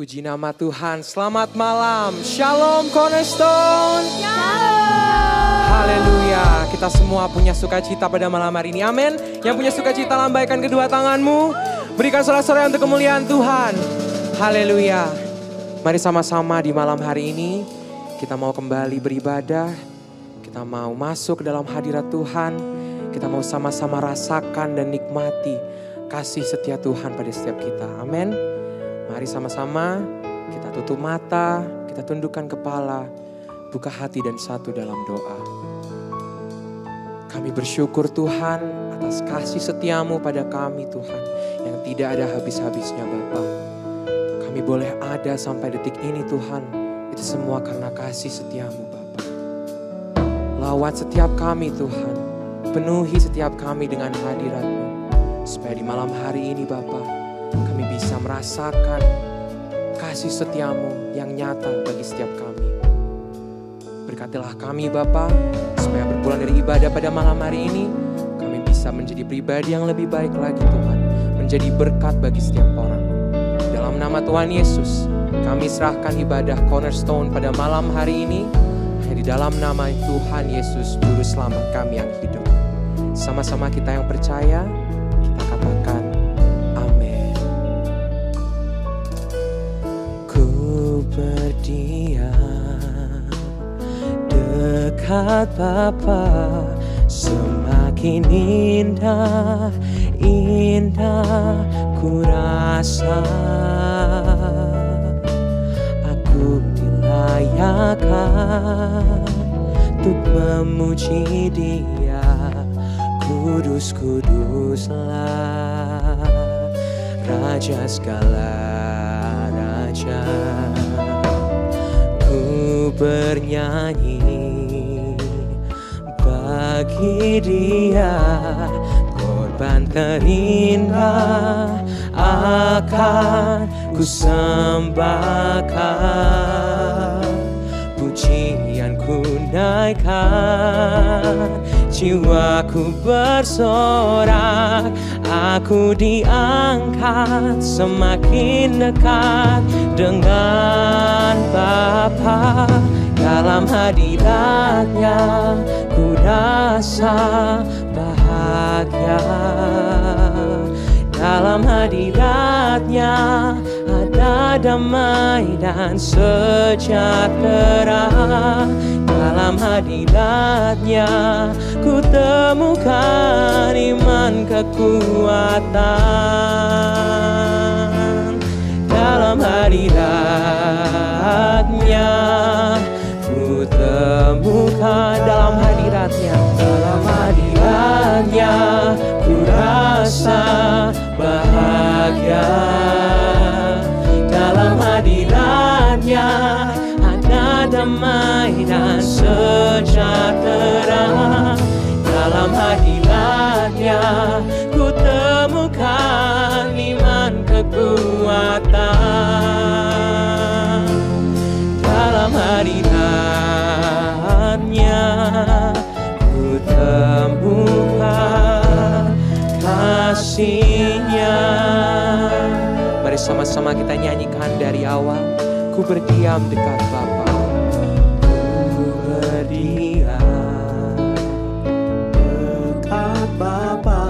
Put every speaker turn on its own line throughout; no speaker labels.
Puji nama Tuhan. Selamat malam. Shalom Cornerstone. Shalom. Haleluya. Kita semua punya sukacita pada malam hari ini. Amin. Yang punya sukacita lambaikan kedua tanganmu. Berikan sorak-sorai untuk kemuliaan Tuhan. Haleluya. Mari sama-sama di malam hari ini kita mau kembali beribadah. Kita mau masuk ke dalam hadirat Tuhan. Kita mau sama-sama rasakan dan nikmati kasih setia Tuhan pada setiap kita. Amin. Mari sama-sama kita tutup mata, kita tundukkan kepala, buka hati dan satu dalam doa. Kami bersyukur Tuhan atas kasih setiamu pada kami Tuhan, yang tidak ada habis-habisnya Bapa. Kami boleh ada sampai detik ini Tuhan, itu semua karena kasih setiamu Bapa. Lawat setiap kami Tuhan, penuhi setiap kami dengan hadirat-Mu, supaya di malam hari ini Bapa, kami bisa merasakan kasih setiamu yang nyata bagi setiap kami. Berkatilah kami Bapa, supaya berpulang dari ibadah pada malam hari ini, kami bisa menjadi pribadi yang lebih baik lagi Tuhan. Menjadi berkat bagi setiap orang. Dalam nama Tuhan Yesus, kami serahkan ibadah Cornerstone pada malam hari ini. Hanya di dalam nama Tuhan Yesus, Juru Selamat kami yang hidup. Sama-sama kita yang percaya, kita katakan, berdiam dekat Bapa, semakin indah, indah ku rasa. Aku dilayakkan untuk memuji Dia, kudus-kuduslah Raja segala raja. Ku bernyanyi bagi Dia, korban terindah akan ku sembahkan. Pujian ku naikkan, jiwaku bersorak. Aku diangkat semakin dekat dengan Bapa. Dalam hadirat-Nya ku rasa bahagia. Dalam hadirat-Nya ada damai dan sejahtera. Dalam hadirat-Nya ku temukan iman kekuatan. Dalam hadirat-Nya ku temukan, dalam hadirat-Nya, dalam hadirat-Nya ku rasa bahagia. Dalam hadirat-Nya ada damai dan sejahtera. Dalam hadirat-Nya ku temukan iman kekuatan. Dalam hadirat-Nya ku temukan kasih-Nya. Mari sama-sama kita nyanyikan dari awal. Ku berdiam dekat Bapa. Ku berdiam dekat Bapa.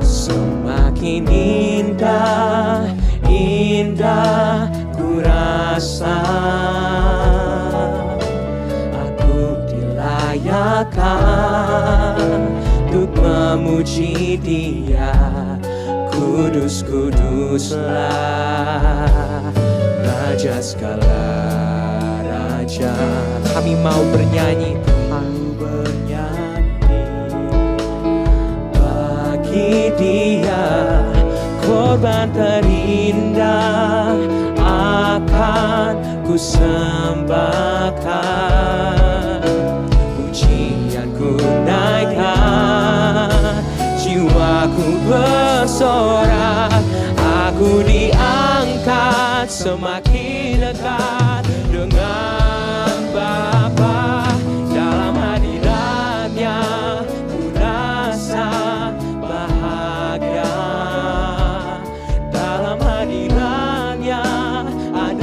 Semakin indah, indah ku rasa. Aku dilayakkan untuk memuji Dia, kudus-kuduslah Raja segala raja. Kami mau bernyanyi Tuhan, bernyanyi bagi Dia, korban terindah akan ku sembahkan. Pujian ku naikkan, jiwaku bersorak. Aku diangkat semakin dekat dengan Bapa. Dalam hadirat-Nya ku rasa bahagia. Dalam hadirat-Nya ada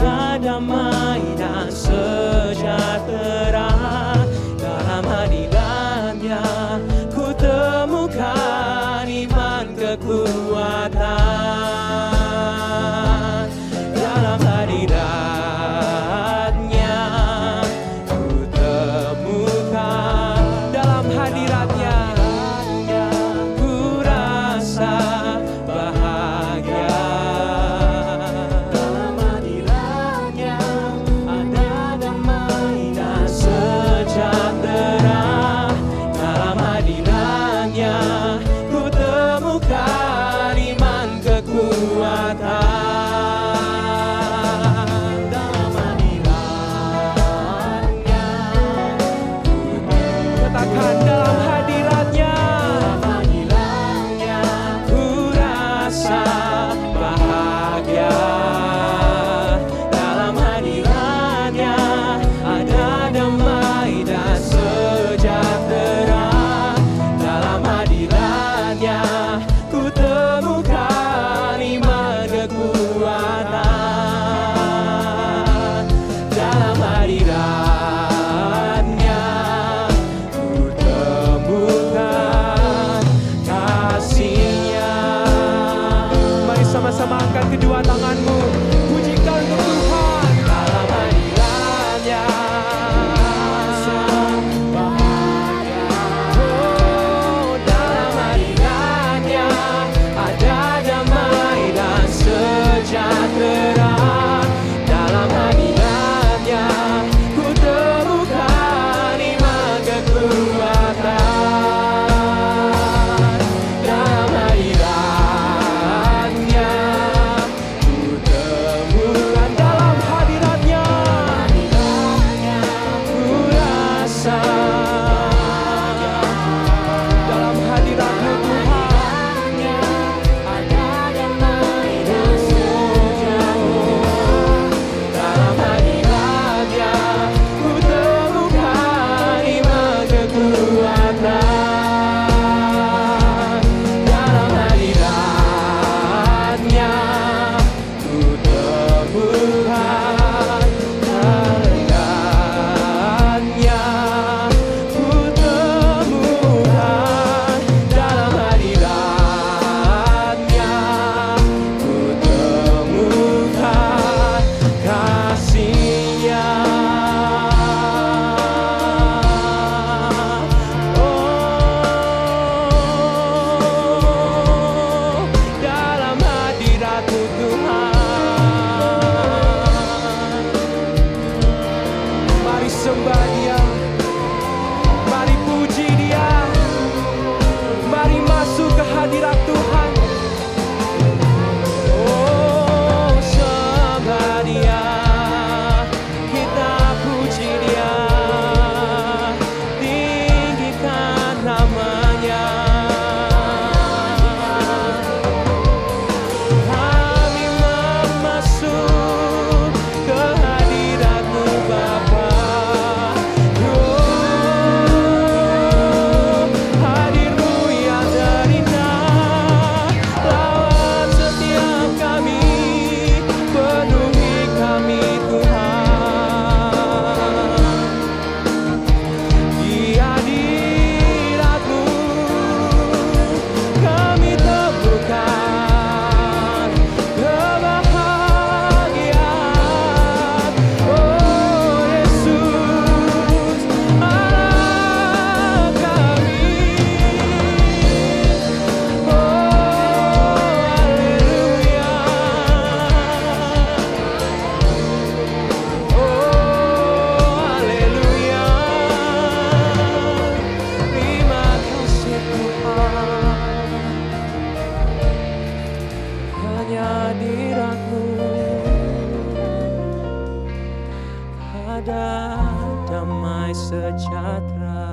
ada damai sejahtera.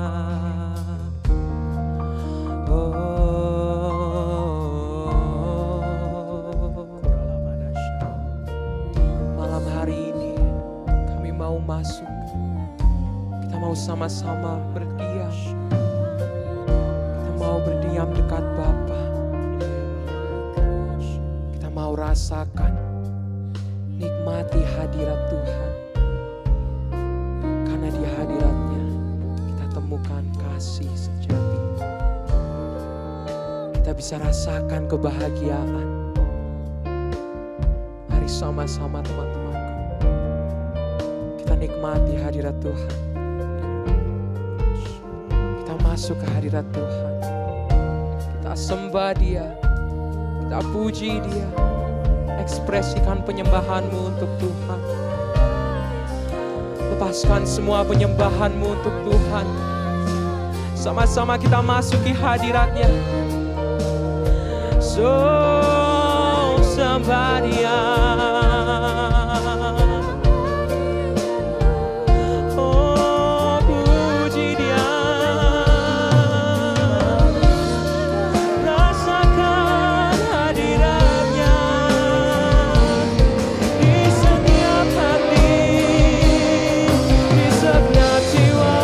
Malam hari ini kami mau masuk. Kita mau sama-sama berdiam. Kita mau berdiam dekat Bapa. Kita mau rasakan, nikmati hadirat Tuhan. Karena di hadiratnya kita temukan kasih sejati. Kita bisa rasakan kebahagiaan. Mari sama-sama teman-temanku, kita nikmati hadirat Tuhan. Kita masuk ke hadirat Tuhan. Kita sembah Dia. Kita puji Dia. Ekspresikan penyembahanmu untuk Tuhan. Lepaskan semua penyembahanmu untuk Tuhan. Sama-sama kita masuki hadiratnya. So sembah Dia. Oh puji Dia. Rasakan hadiratnya di setiap hati, di setiap jiwa.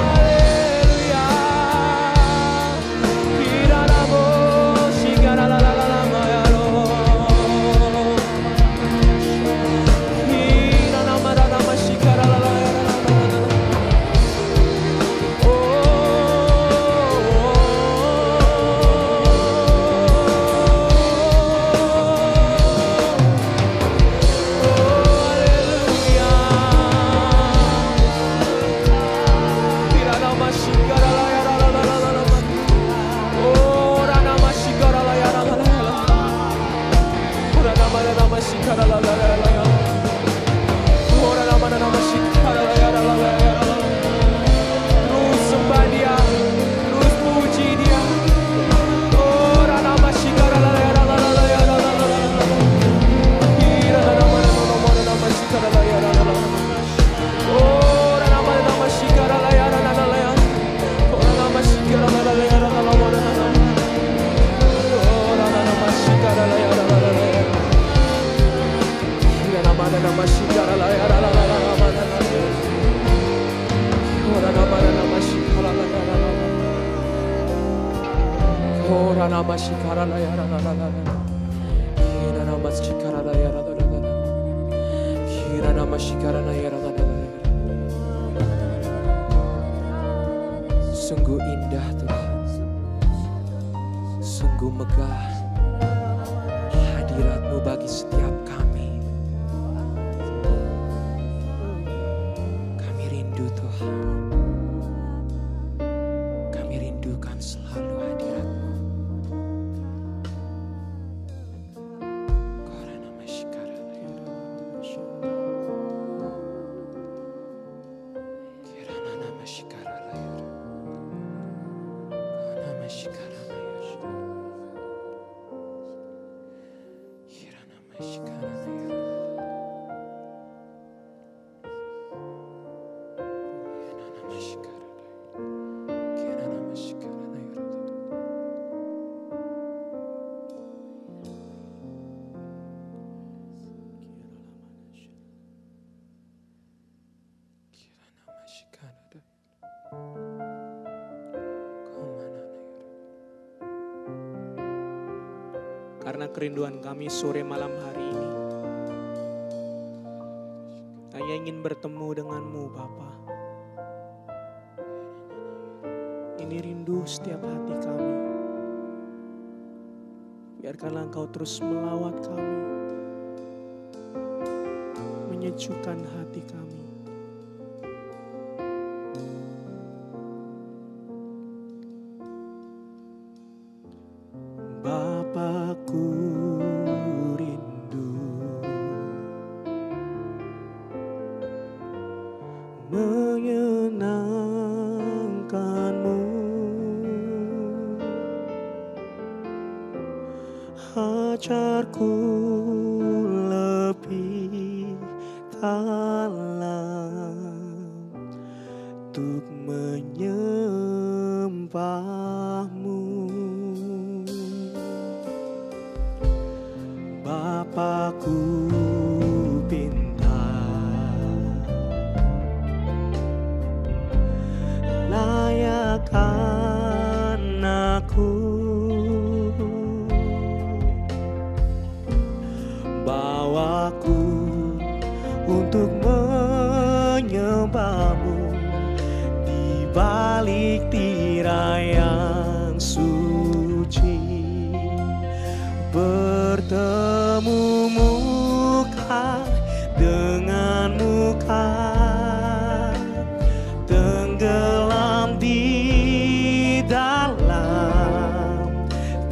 Haleluya. Kiranamu shigaralalalalamayaro. Kiranamarama shigaralalayaro. Terus sembah Dia, terus puji Dia. Oh ranama shikaralalayaralalayaralalayara. Kiranama shikaralalayaralalayara. Oh ranama shikaralalayaralalayara. Oh ranama shikaralalayaralalayara. Oh ranama shikaralalayaralalayara. Kiranama shikaralalayaralalayara. Ora nama shikara la yara la la la la. Kira nama shikara la yara la la la la. Kira nama shikara la yara la la la la. Sungguh indah Tuhan. Sungguh megah hadirat-Mu bagi setiap kami. Kami rindu Tuhan. Kami rindukan selalu hadirat-Mu.
Karena kerinduan kami sore malam hari ini hanya ingin bertemu denganmu Bapa. Ini rindu setiap hati kami. Biarkanlah Engkau terus melawat kami, menyejukkan hati kami. Bapakku rindu menyenangkan-Mu, ajarku lebih
alam untuk menyembah-Mu. Bapakku pinta, layakkan aku, bawaku untuk menyembah-Mu di balik tirai yang suci. Bertemu muka dengan muka, tenggelam di dalam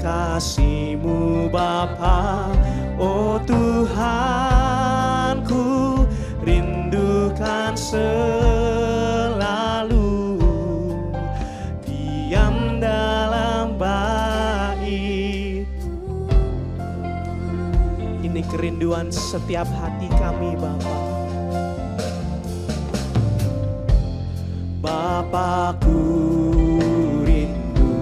kasih-Mu Bapa. Oh Tuhanku, rindukan selalu diam dalam bait. Ini kerinduan setiap hati kami Bapa. Bapakku rindu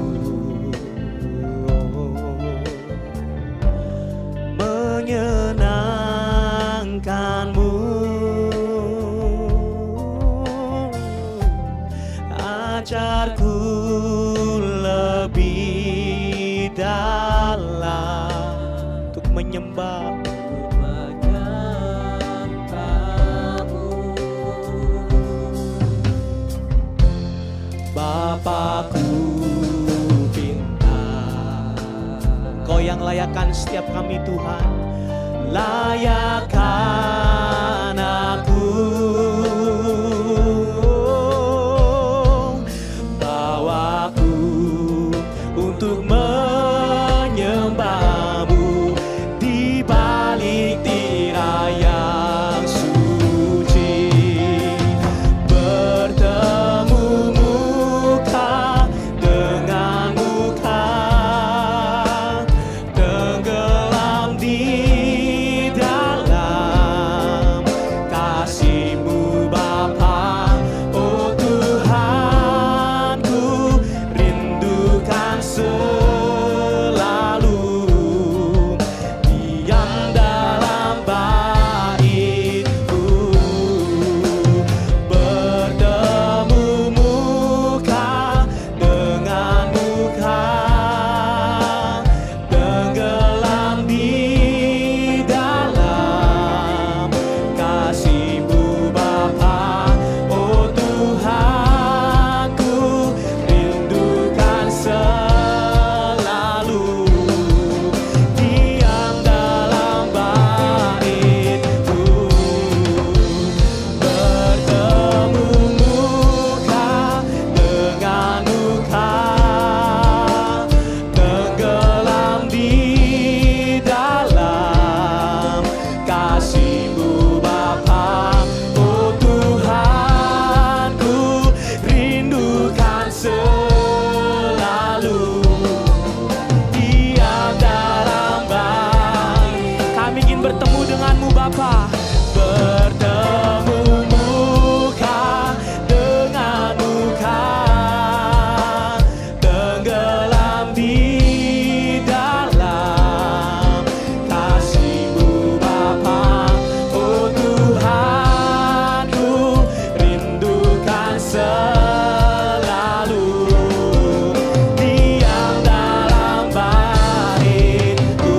menyenangkan-Mu, ajarku lebih dalam untuk menyembah. Bapakku pinta, Kau yang layakkan setiap kami Tuhan, layakkan aku, bawaku untuk menyembah-Mu di balik tirai yang suci. Bertemu muka dengan muka, tenggelam di dalam kasih-Mu Bapa. Oh Tuhanku, rindukan selalu diam dalam bait-Mu. Bertemu muka dengan muka, tenggelam di dalam kasih-Mu Bapa. Oh Tuhanku, rindukan selalu diam dalam bait-Mu. Bertemu muka dengan muka, tenggelam di dalam kasih-Mu Bapa. Oh Tuhanku, rindukan selalu diam dalam bait. Kami ingin bertemu dengan-Mu Bapa. Bertemu muka dengan muka, tenggelam di dalam kasih-Mu Bapa. Oh Tuhanku, rindukan selalu diam dalam bait-Mu.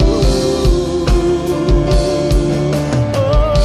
Oh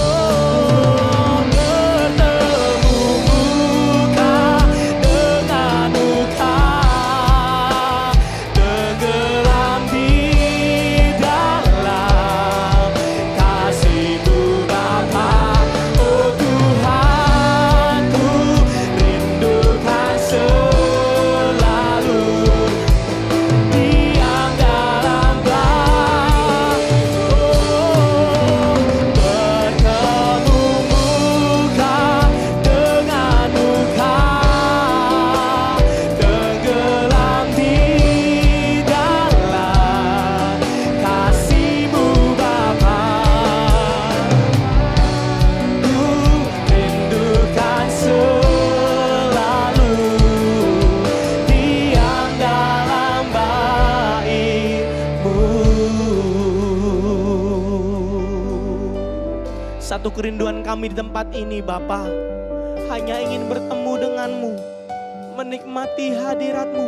Satu kerinduan kami di tempat ini Bapa, hanya ingin bertemu denganmu, menikmati hadiratmu,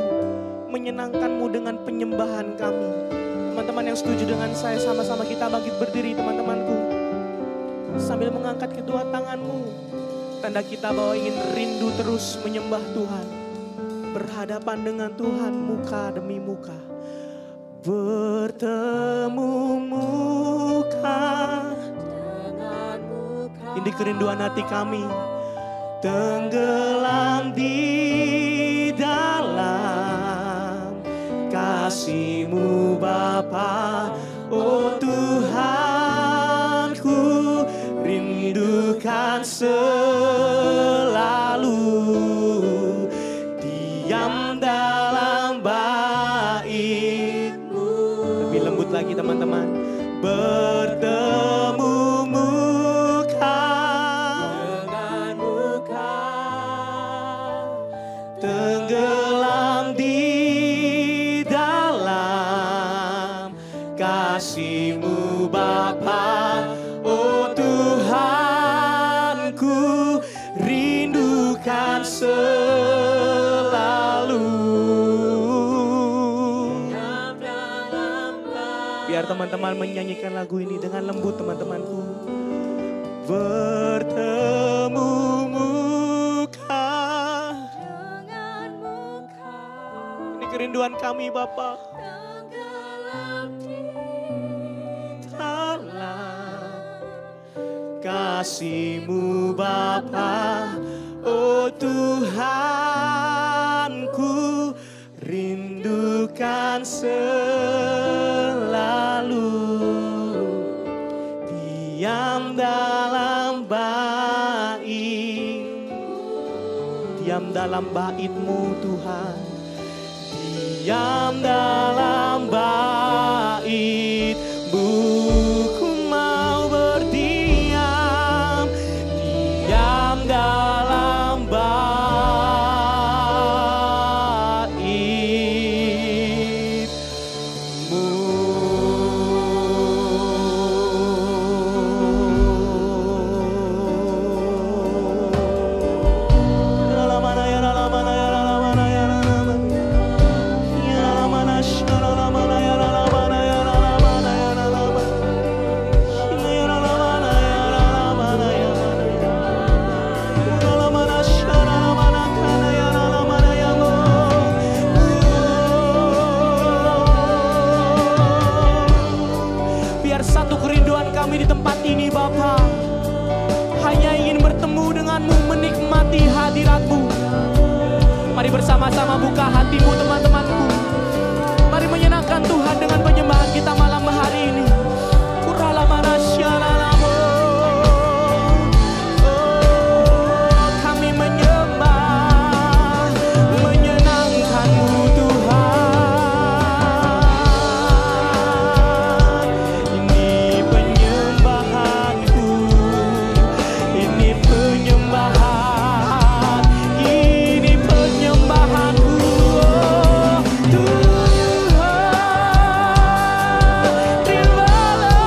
menyenangkanmu dengan penyembahan kami. Teman-teman yang setuju dengan saya, sama-sama kita bangkit berdiri teman-temanku. Sambil mengangkat kedua tanganmu, tanda kita bahwa ingin rindu terus menyembah Tuhan, berhadapan dengan Tuhan muka demi muka. Bertemu muka dengan muka. Ini kerinduan hati kami. Tenggelam di dalam kasih-Mu Bapa, oh Tuhanku, rindukan selalu diam dalam bait-Mu. Lebih lembut lagi teman-teman. Bertemu muka dengan muka, tenggelam di dalam kasih-Mu Bapa, oh Tuhanku, rindukan selalu. Biar teman-teman menyanyikan lagu ini dengan lembut teman-temanku. Bertemu muka dengan muka. Ini kerinduan kami Bapa. Tenggelam di dalam kasih-Mu Bapa, oh Tuhanku, rindukan selalu diam dalam diam dalam bait-Mu Tuhan, diam dalam bait-Mu. Ku mau berdiam, diam dalam bait-Mu. Biar satu kerinduan kami di tempat ini Bapa, hanya ingin bertemu denganmu, menikmati hadirat-Mu. Mari bersama-sama buka hatimu teman-temanku. Mari menyenangkan Tuhan dengan penyembahan kita malam hari ini. Kami menyembah, menyenangkan-Mu Tuhan. Ini penyembahanku, ini penyembahan, ini penyembahanku, oh Tuhan. Terimalah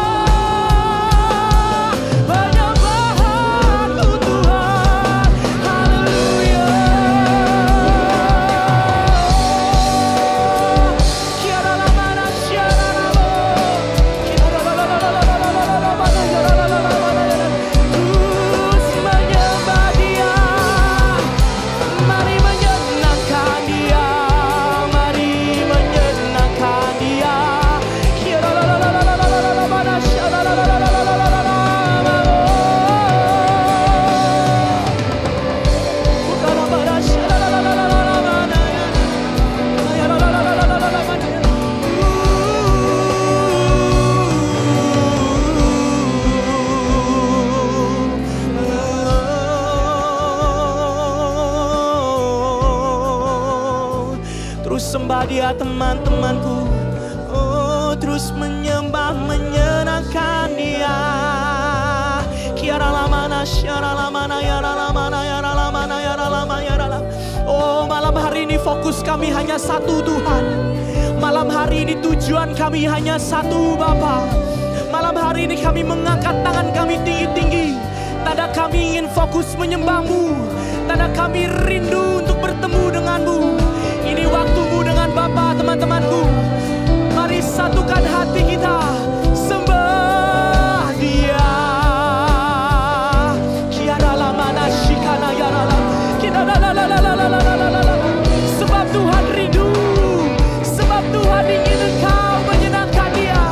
penyembahanku Tuhan, haleluya. Terus menyembah Dia, mari menyenangkan Dia, mari menyenangkan Dia. Terus sembah Dia teman-temanku, oh terus menyembah, menyenangkan Dia. Oh malam hari ini fokus kami hanya satu Tuhan. Malam hari ini tujuan kami hanya satu Bapa. Malam hari ini kami mengangkat tangan kami tinggi-tinggi, fokus menyembah-Mu, karena kami rindu untuk bertemu dengan-Mu. Ini waktumu dengan Bapa, teman-temanku. Mari satukan hati kita, sembah Dia. Sebab Tuhan rindu, sebab Tuhan ingin engkau menyenangkan Dia.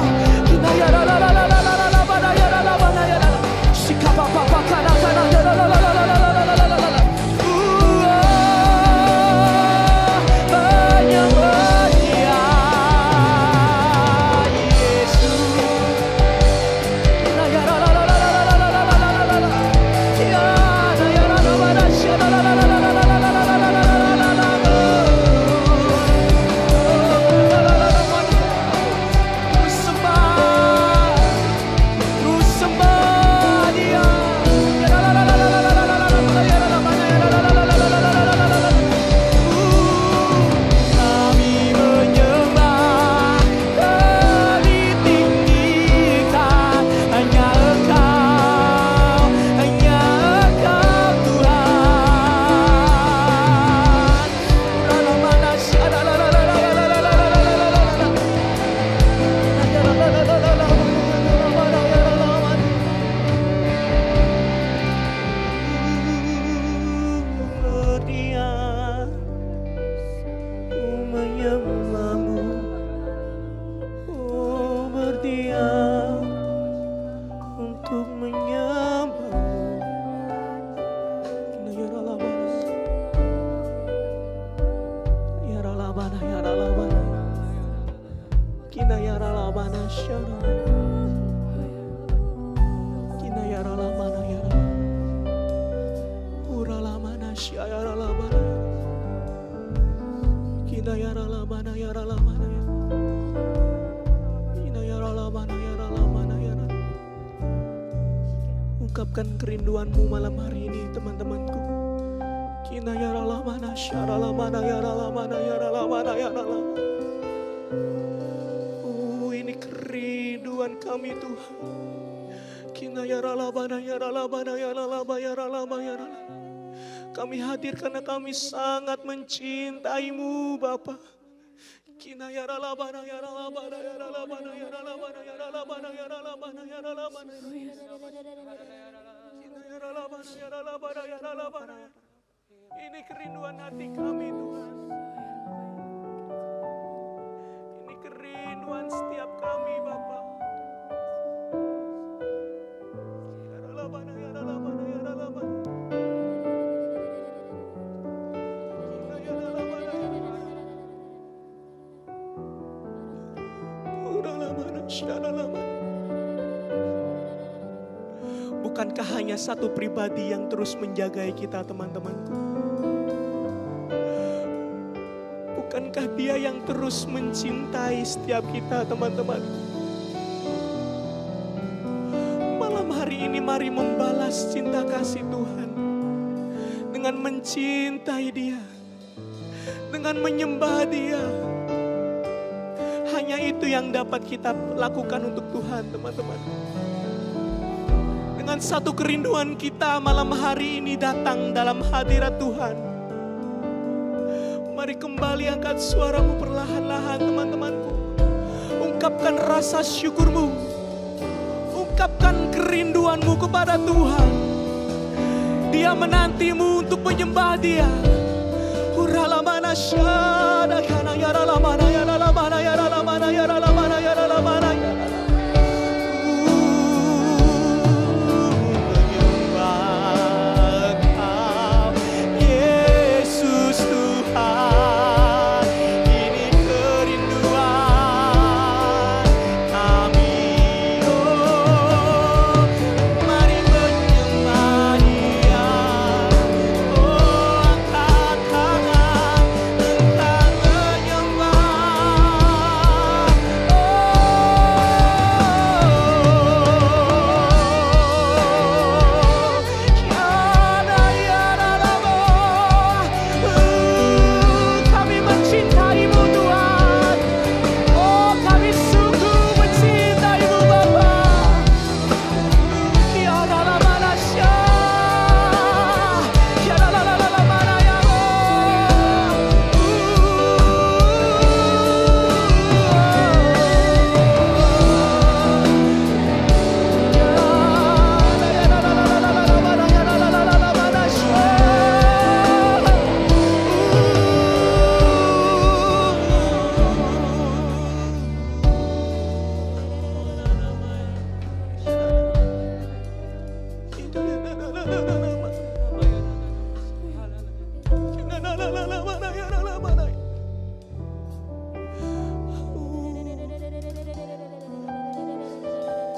Ungkapkan kerinduanmu malam hari ini, teman-temanku. Ini kerinduan kami, Tuhan. Kami hadir karena kami sangat mencintai-Mu, Bapa. Ini kerinduan hati kami, Tuhan. Ini kerinduan setiap kami, Bapa. Bukankah hanya satu pribadi yang terus menjagai kita, teman-temanku? Bukankah Dia yang terus mencintai setiap kita, teman-teman? Malam hari ini mari membalas cinta kasih Tuhan dengan mencintai Dia, dengan menyembah Dia. Hanya itu yang dapat kita lakukan untuk Tuhan, teman-teman. Dengan satu kerinduan kita malam hari ini datang dalam hadirat Tuhan. Mari kembali angkat suaramu perlahan-lahan, teman-temanku. Ungkapkan rasa syukurmu. Ungkapkan kerinduanmu kepada Tuhan. Dia menantimu untuk menyembah Dia. Uralamana syada kana yaralamana yaralamana yaralamana yaralamana yaralamana yaralamana.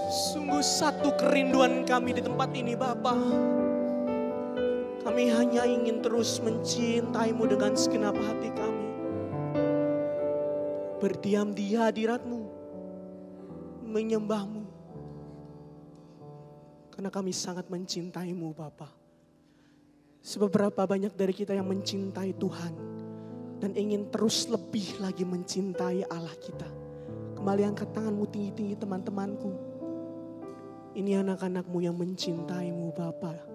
Sungguh satu kerinduan kami di tempat ini Bapa. Kami hanya ingin terus mencintai-Mu dengan segenap hati kami. Berdiam di hadirat-Mu, menyembah-Mu. Karena kami sangat mencintai-Mu Bapa. Seberapa banyak dari kita yang mencintai Tuhan dan ingin terus lebih lagi mencintai Allah kita. Kembali angkat tanganmu tinggi-tinggi teman-temanku. Ini anak-anak-Mu yang mencintai-Mu Bapa.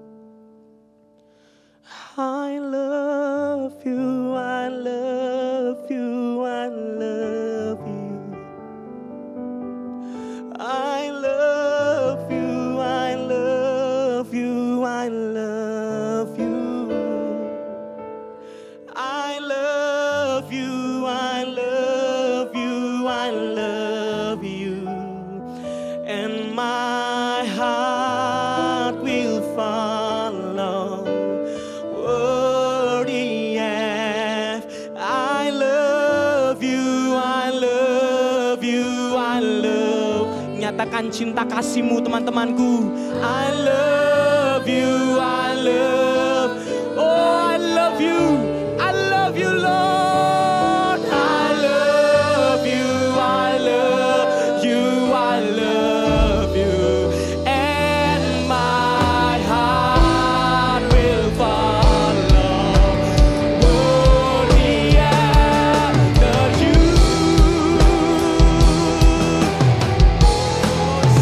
I love you, I love you, I love you. I love you, I love you, I love you. I love you, I love you, I love you. And my heart will follow. I love you, I love you, I love. Nyatakan cinta kasih-Mu teman-temanku. I love you, I love. Oh, I love you, Lord. I love you, I love you, I love you. And my heart will follow. Worthy after you.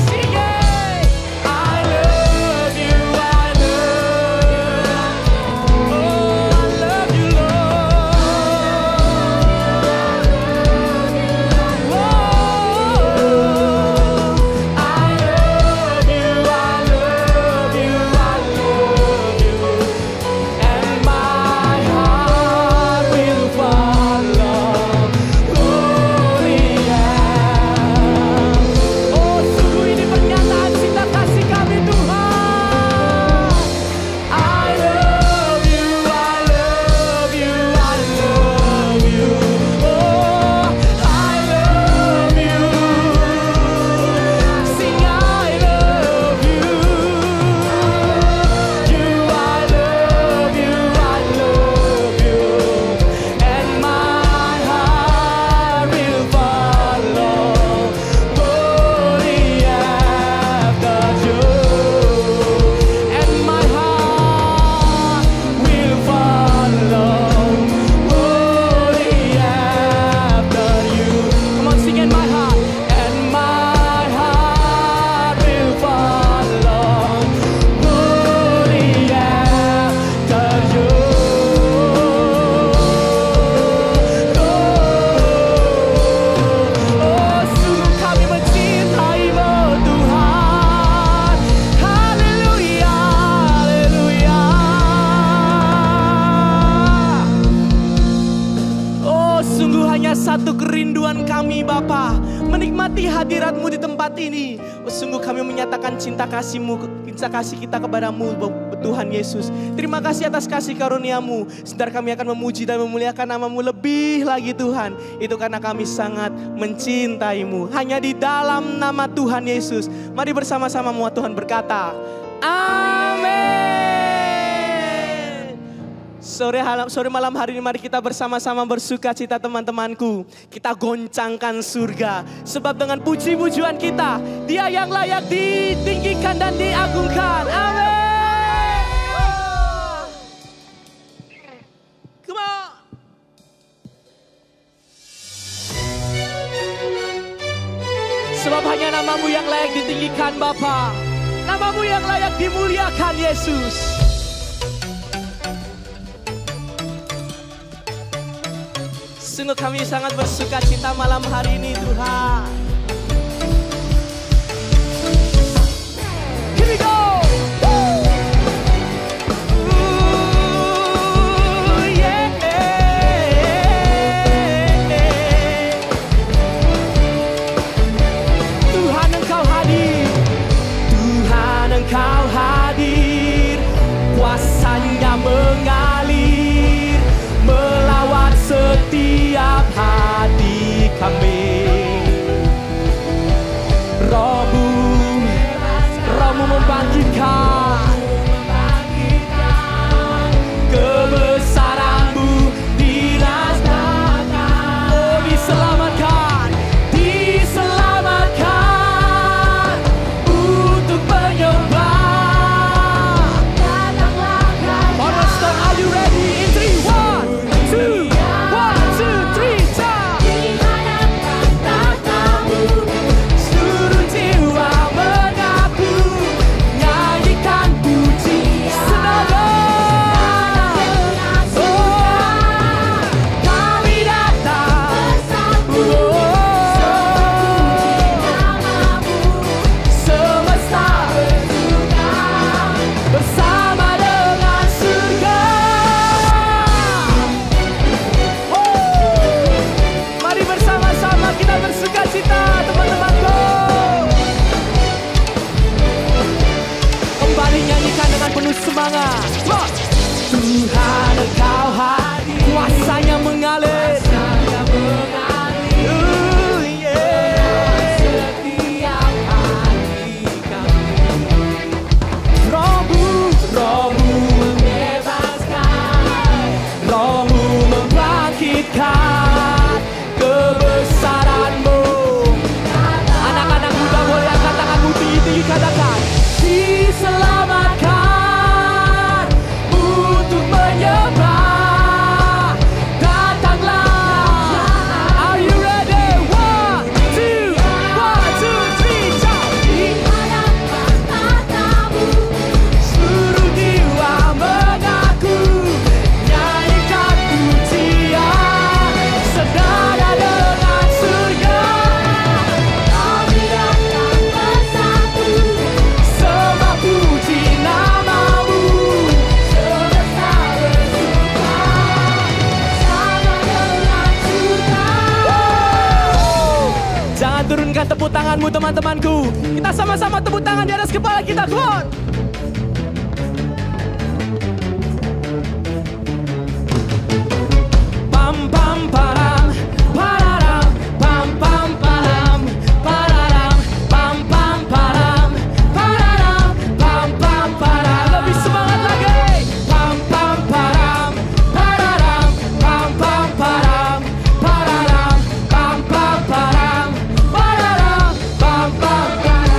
Sing it. I love you, I love. Oh, I love you, Lord. Whoa. I love you, I love you, I love you. And my heart will follow. Gloria. Oh, sungguh ini pernyataan cinta kasih kami Tuhan. I love you, I love you, I love you. Oh, I love you. Sing I love you. I love you, I love you. And my heart will follow. Glory after you. And my heart will follow. Glory after you. Come on, sing in my heart. And my heart will follow. Glory after you. Oh, sungguh kami mencintai-Mu Tuhan. Haleluya, haleluya. Oh, sungguh hanya satu kerinduan kami Bapa, menikmati hadirat-Mu di tempat ini. Oh, sungguh kami menyatakan cinta kasih-Mu, cinta kasih kita kepadamu Tuhan Yesus. Terima kasih atas kasih karunia-Mu. Sebentar kami akan memuji dan memuliakan nama-Mu lebih lagi Tuhan. Itu karena kami sangat mencintai-Mu. Hanya di dalam nama Tuhan Yesus. Mari bersama-sama Tuhan berkata, amin. Sore malam hari ini mari kita bersama-sama bersuka cita teman-temanku. Kita goncangkan surga. Sebab dengan puji-pujian kita, Dia yang layak ditinggikan dan diagungkan. Amin. Come on. Sebab hanya nama-Mu yang layak ditinggikan Bapa. Nama-Mu yang layak dimuliakan Yesus. Sungguh kami sangat bersuka cita malam hari ini Tuhan. Here we go. Tuhan Engkau hadir Terus semangat. Tuhan Engkau hadir, kuasanya mengalir. Rohmu membebaskan, Rohmu membangkitkan kebesaran-Mu. Anak-anak muda boleh angkat tanganmu tinggi-tinggi, katakan diselamatkan untuk menyembah. Datanglah. Are you ready? 1, 2, 3, jump. Di hadapan matamu seluruh jiwa mengaku, nyanyikan pujian senada dengan surga. Kami datang bersatu, sembah puji namamu, semesta bersuka sama dengan surga. Jangan turunkan tepuk tanganmu teman-temanku. Kita sama-sama tepuk tangan di atas kepala kita. Come on. Pam pam param, pararam, pam pam param, pararam, pam pam param, pararam, pam pam param. Lebih semangat lagi. Pam pam param, pararam, pam pam param, pararam, pam pam param, pararam, pam pam param.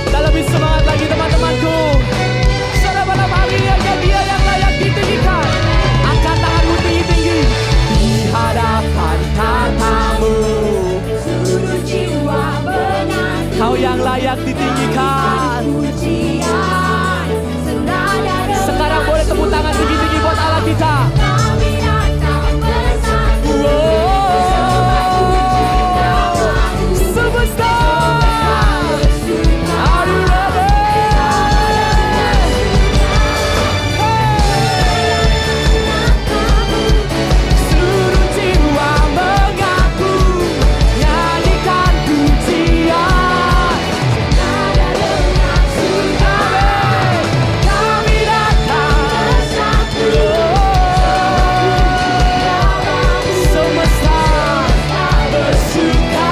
Kita lebih semangat lagi teman-temanku. Saudara malam hari hanya Dia yang layak ditinggikan. Angkat tanganmu tinggi-tinggi di hadapan tatamu.
Seluruh jiwa menanti
Kau yang layak ditinggikan.
pujian senada dengan
Sekarang boleh tepuk tangan tinggi-tinggi buat Allah kita.
kami datang bersatu.
Semesta. Are you ready? Seluruh jiwa mengaku, nyanyikan pujian senada dengan surga. Kami datang bersatu, semesta bersuka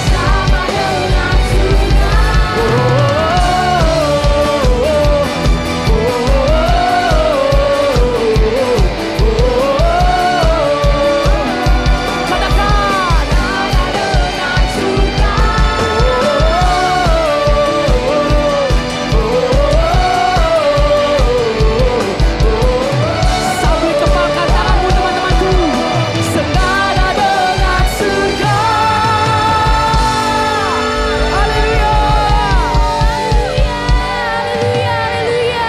Sama dengan surga.
Katakan
Dengan surga.
sambil kepalkan tanganmu teman-temanku, senada dengan surga. Haleluya.
Haleluya, haleluya.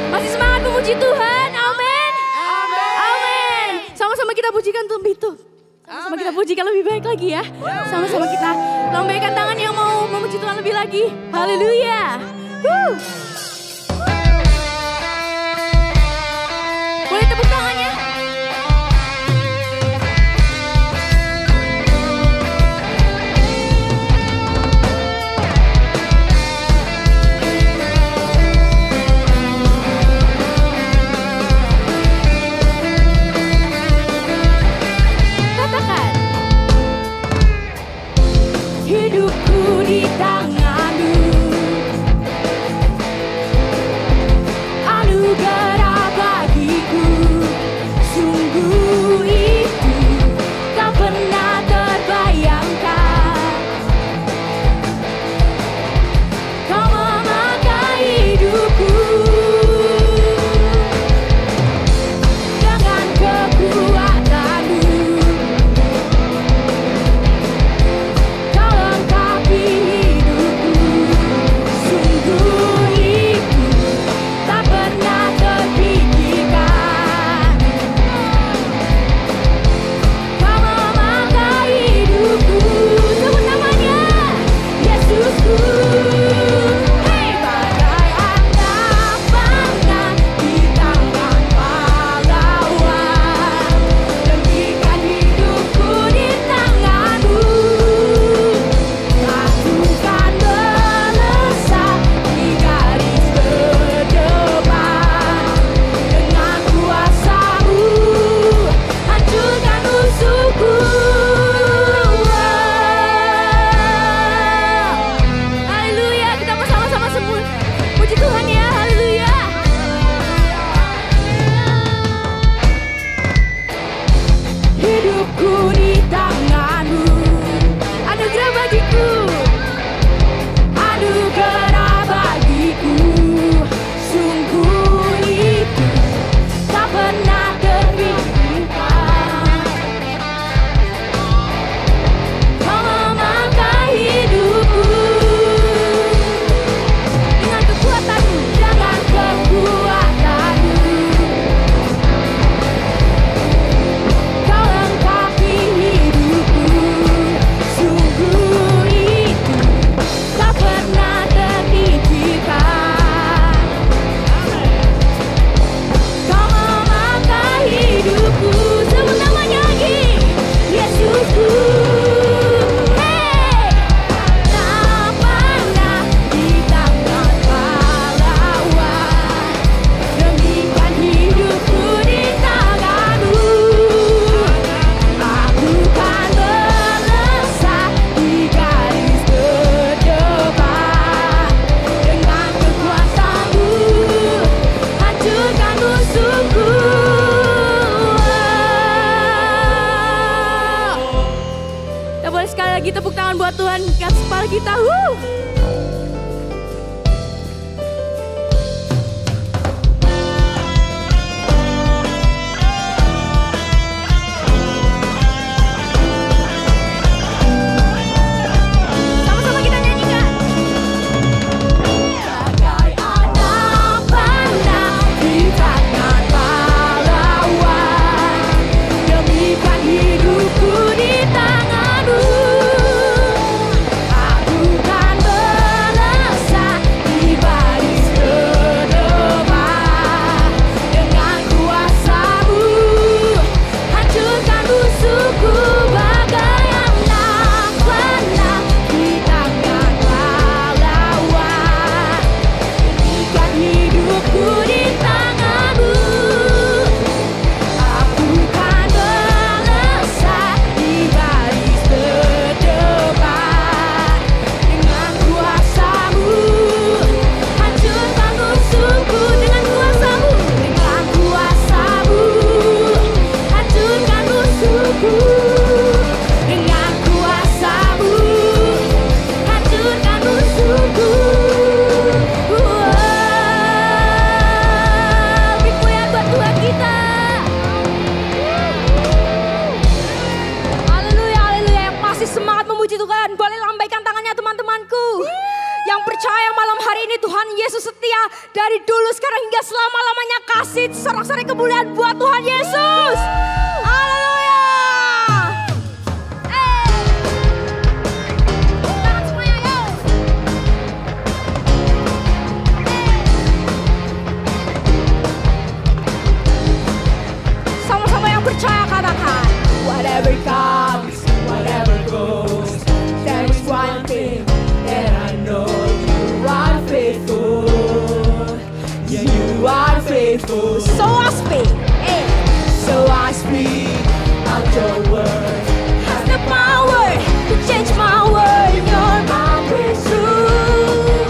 Masih semangat memuji Tuhan, amin. Amin. Sama-sama kita pujikan lebih tuh. Sama-sama kita pujikan lebih baik lagi ya. Sama-sama kita lambaikan tangan yang mau memuji Tuhan lebih lagi. Haleluya. Boleh tepuk tangannya. Katakan. Hidupku di tangan-Mu, anugerah bagiku, sungguh itu tak pernah terbayangkan. Kau memakai hidupku dengan kekuatan-Mu. Kau lengkapi hidupku lagi tepuk tangan buat Tuhan ke atas kepala kita. Sama-sama kita nyanyikan. Bagai anak panah di tangan pahlawan, demikan hidupku di tangan-Mu. Aku kan melesat di baris terdepan. Dengan kuasa-Mu hancurkan musuhku bagai anak panah di tangan pahlawan. Demikan hidupku di tangan-Mu. Aku kan melesat di baris terdepan. Dengan kuasa-Mu hancurkan musuhku. Dengan kuasa-Mu, dengan kuasa-Mu hancurkan musuhku. Dengan kuasa-Mu hancurkan musuhku. Beri pujian buat Tuhan kita. Haleluya, haleluya. Yang masih semangat memuji Tuhan, boleh lambaikan tangannya teman-temanku. Yang percaya malam hari ini Tuhan Yesus setia dari dulu sekarang hingga selama-lamanya. Kasih sorak-sorai kemuliaan buat Tuhan Yesus. Haleluya. Tangan semuanya, yuk. Sama-sama yang percaya katakan, whatever comes, whatever goes, there is one thing that I know, you are faithful. Yeah, you are faithful. So I speak, so I speak out your word. Has the power to change my world. You're my breakthrough.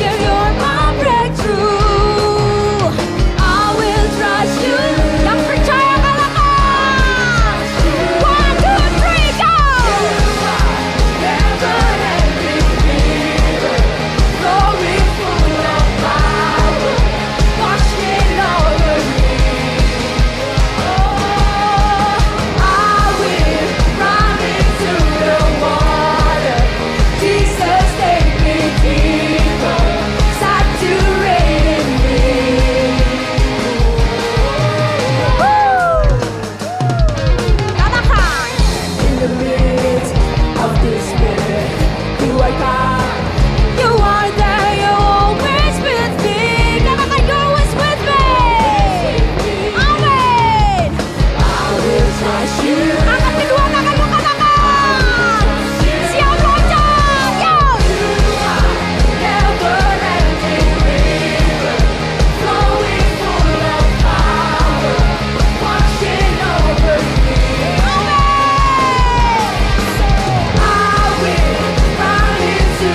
Yeah, you're my breakthrough. I will trust you. Yang percaya katakan. 1, 2, 3, go. Never-ending river, flowing full of power, washing over me. Oh, I will run into the water. Jesus, take me deeper, saturating me. Katakan. In the midst of despair, you are God. You are there, you're always with me. Katakan, you're always with me. Amin. I will trust you. Angkat kedua tanganmu, katakan. Siap loncat, yo. Never-ending river, flowing full of power, washing over me. Amin. I will run into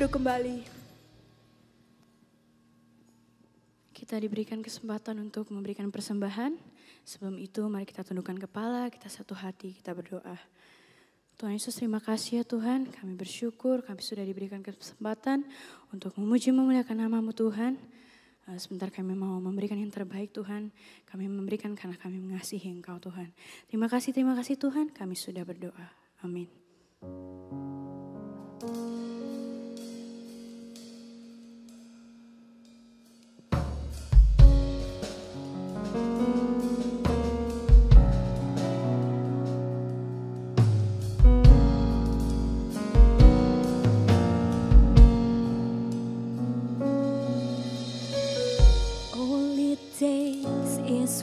duduk kembali. Kita diberikan kesempatan untuk memberikan persembahan. Sebelum itu mari kita tundukkan kepala, kita satu hati, kita berdoa. Tuhan Yesus, terima kasih ya Tuhan, kami bersyukur kami sudah diberikan kesempatan untuk memuji memuliakan nama-Mu Tuhan. Sebentar kami mau memberikan yang terbaik Tuhan, kami memberikan karena kami mengasihi Engkau Tuhan. Terima kasih Tuhan, kami sudah berdoa. Amin.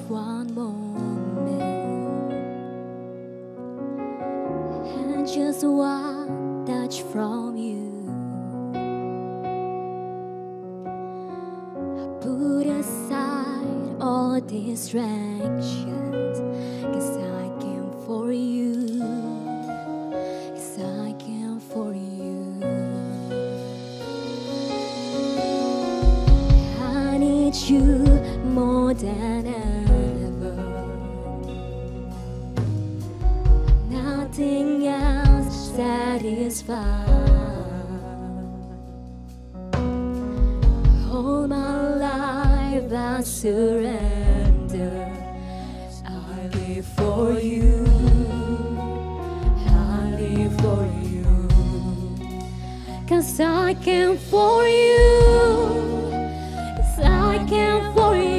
One moment and just one touch from you. I put aside all distractions, 'cause I came for you, 'cause I came for you. I need you more than ever. Nothing else satisfies. All my life I surrender. I live for you. I live for you. 'Cause I came for you. 'Cause I came for you.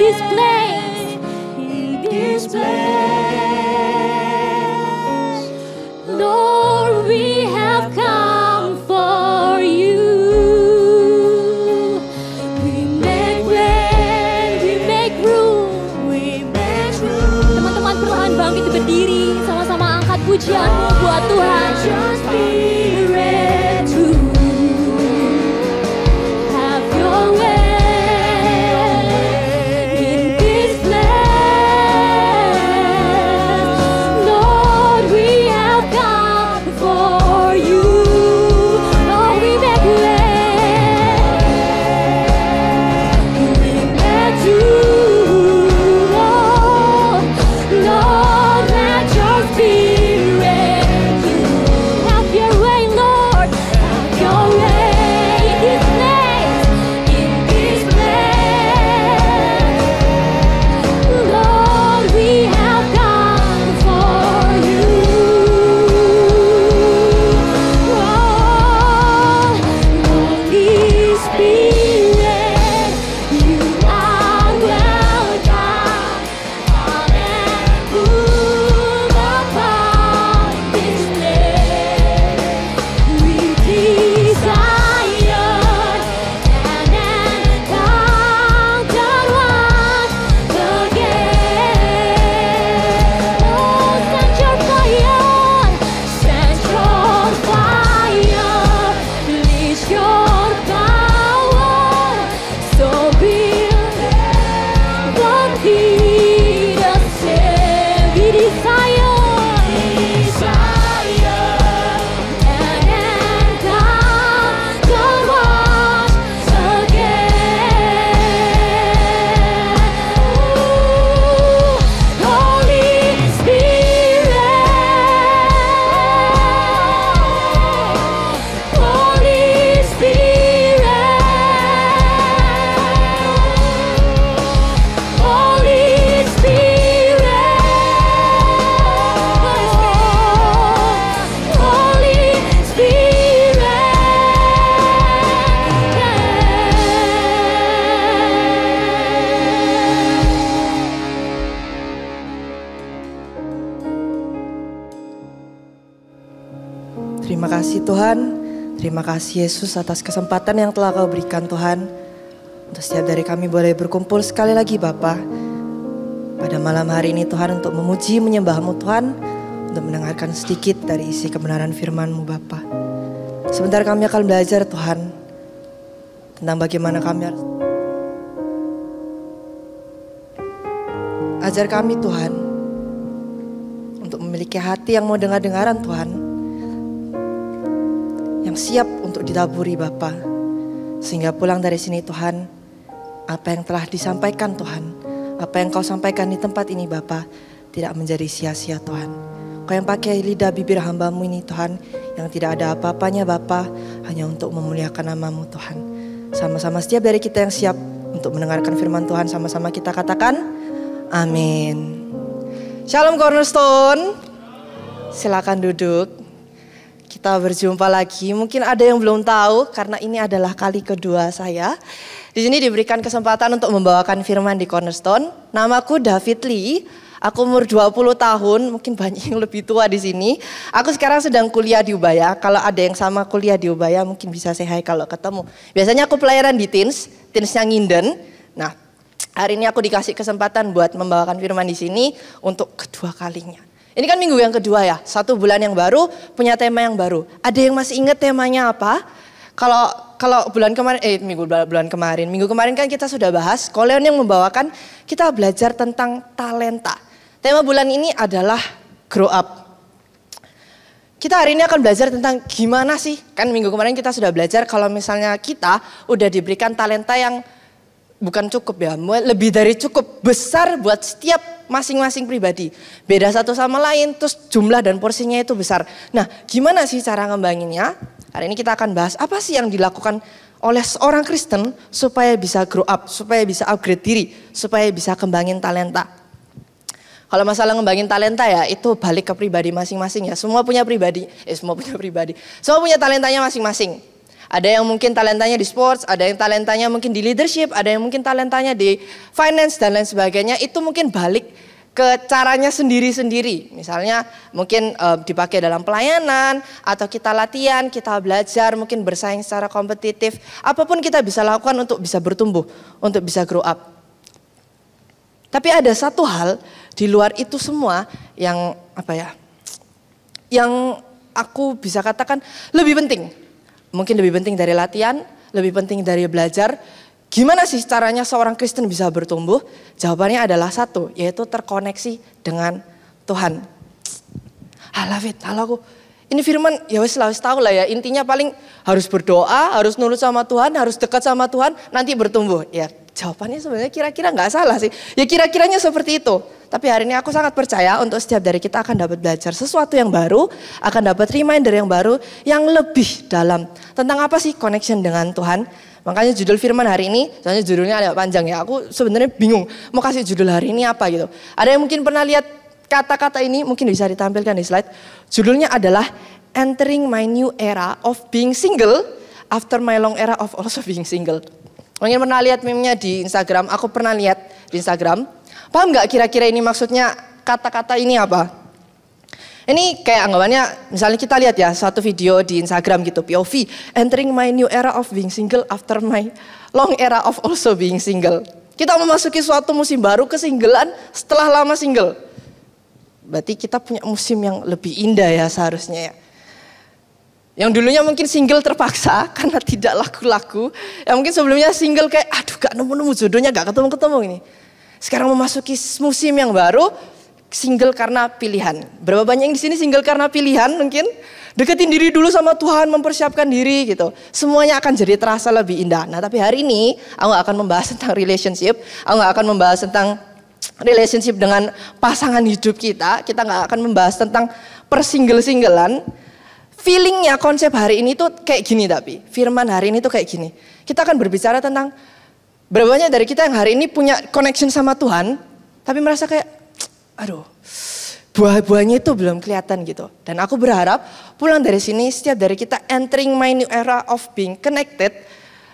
this place, in this place. Lord, we have come for you. We make way, we make room, we make room. Teman-teman perlahan bangkit berdiri, sama-sama angkat pujianmu buat Tuhan. Spirit to have your way in this place. Lord, we have come for you. Lord, we make way. We make room. Lord, let your spirit have your way, Lord. Have your way in this place, in this place. Lord, we have come for you. Holy Spirit, you are welcome. Come and move upon this place. We desire an encounter once again. Oh, send your fire, send your fire, release your power, so build what feed us. We desire an encounter once again. Holy Spirit, Holy Spirit, Holy
Terima kasih Tuhan, terima kasih Yesus atas kesempatan yang telah Kau berikan Tuhan. Untuk setiap dari kami boleh berkumpul sekali lagi Bapa pada malam hari ini Tuhan, untuk memuji menyembah-Mu Tuhan, untuk mendengarkan sedikit dari isi kebenaran firman-Mu Bapa. Sebentar kami akan belajar Tuhan tentang bagaimana kami harus ajar kami Tuhan untuk memiliki hati yang mau dengar-dengaran Tuhan, yang siap untuk ditaburi Bapa, sehingga pulang dari sini Tuhan, apa yang telah disampaikan Tuhan, apa yang Kau sampaikan di tempat ini Bapa, tidak menjadi sia-sia Tuhan. Kau yang pakai lidah bibir hamba-Mu ini Tuhan, yang tidak ada apa-apanya Bapa, hanya untuk memuliakan nama-Mu Tuhan. Sama-sama setiap dari kita yang siap untuk mendengarkan firman Tuhan, sama-sama kita katakan amin. Shalom Cornerstone, silakan duduk. Kita berjumpa lagi. Mungkin ada yang belum tahu karena ini adalah kali kedua saya di sini diberikan kesempatan untuk membawakan firman di Cornerstone. Namaku David Lee. Aku umur 20 tahun, mungkin banyak yang lebih tua di sini. Aku sekarang sedang kuliah di Ubaya. Kalau ada yang sama kuliah di Ubaya mungkin bisa say hi kalau ketemu. Biasanya aku pelayanan di Teensnya Nginden. Nah, hari ini aku dikasih kesempatan buat membawakan firman di sini untuk kedua kalinya. Ini kan minggu yang kedua ya, 1 bulan yang baru, punya tema yang baru. Ada yang masih ingat temanya apa? Kalau bulan kemarin, minggu kemarin kan kita sudah bahas, Koleon yang membawakan, kita belajar tentang talenta. Tema bulan ini adalah grow up. Kita hari ini akan belajar tentang gimana sih, kan minggu kemarin kita sudah belajar kalau misalnya kita udah diberikan talenta yang bukan cukup ya, lebih dari cukup besar buat setiap masing-masing pribadi. Beda satu sama lain, terus jumlah dan porsinya itu besar. Nah, gimana sih cara ngembanginnya? Hari ini kita akan bahas apa sih yang dilakukan oleh seorang Kristen supaya bisa grow up, supaya bisa upgrade diri, supaya bisa kembangin talenta. Kalau masalah ngembangin talenta ya itu balik ke pribadi masing-masing ya. Semua punya pribadi. Semua punya talentanya masing-masing. Ada yang mungkin talentanya di sports, ada yang talentanya mungkin di leadership, ada yang mungkin talentanya di finance dan lain sebagainya. Itu mungkin balik ke caranya sendiri-sendiri. Misalnya mungkin dipakai dalam pelayanan, atau kita latihan, kita belajar, mungkin bersaing secara kompetitif. Apapun kita bisa lakukan untuk bisa bertumbuh, untuk bisa grow up. Tapi ada satu hal di luar itu semua yang yang aku bisa katakan lebih penting. Mungkin lebih penting dari latihan, lebih penting dari belajar. Gimana sih caranya seorang Kristen bisa bertumbuh? Jawabannya adalah satu, yaitu terkoneksi dengan Tuhan. I love it, halo. Ini firman, ya wis tahu lah ya, intinya paling harus berdoa, harus nurut sama Tuhan, harus dekat sama Tuhan, nanti bertumbuh. Ya jawabannya sebenarnya kira-kira nggak salah sih. Ya kira-kiranya seperti itu. Tapi hari ini aku sangat percaya untuk setiap dari kita akan dapat belajar sesuatu yang baru, akan dapat reminder yang baru, yang lebih dalam. Tentang apa sih connection dengan Tuhan? Makanya judul firman hari ini, soalnya judulnya agak panjang ya. Aku sebenarnya bingung mau kasih judul hari ini apa gitu. Ada yang mungkin pernah lihat kata-kata ini, mungkin bisa ditampilkan di slide. Judulnya adalah Entering My New Era of Being Single After My Long Era of Also Being Single. Mungkin pernah lihat meme-nya di Instagram, aku pernah lihat di Instagram. Paham gak kira-kira ini maksudnya kata-kata ini apa? Ini kayak anggapannya, misalnya kita lihat ya suatu video di Instagram gitu, POV, Entering My New Era of Being Single After My Long Era of Also Being Single. Kita memasuki suatu musim baru kesinggelan setelah lama single. Berarti kita punya musim yang lebih indah ya seharusnya ya. Yang dulunya mungkin single terpaksa karena tidak laku-laku. Yang mungkin sebelumnya single kayak aduh gak nemu-nemu jodohnya, gak ketemu-ketemu ini. Sekarang memasuki musim yang baru, single karena pilihan. Berapa banyak yang di sini single karena pilihan mungkin? Deketin diri dulu sama Tuhan, mempersiapkan diri gitu. Semuanya akan jadi terasa lebih indah. Nah tapi hari ini aku gak akan membahas tentang relationship. Aku gak akan membahas tentang relationship dengan pasangan hidup kita. Kita gak akan membahas tentang persingle-singlean. Feelingnya konsep hari ini tuh kayak gini tapi. Firman hari ini tuh kayak gini. Kita akan berbicara tentang berapa banyak dari kita yang hari ini punya connection sama Tuhan, tapi merasa kayak, aduh, buah-buahnya itu belum kelihatan gitu. Dan aku berharap pulang dari sini setiap dari kita entering my new era of being connected,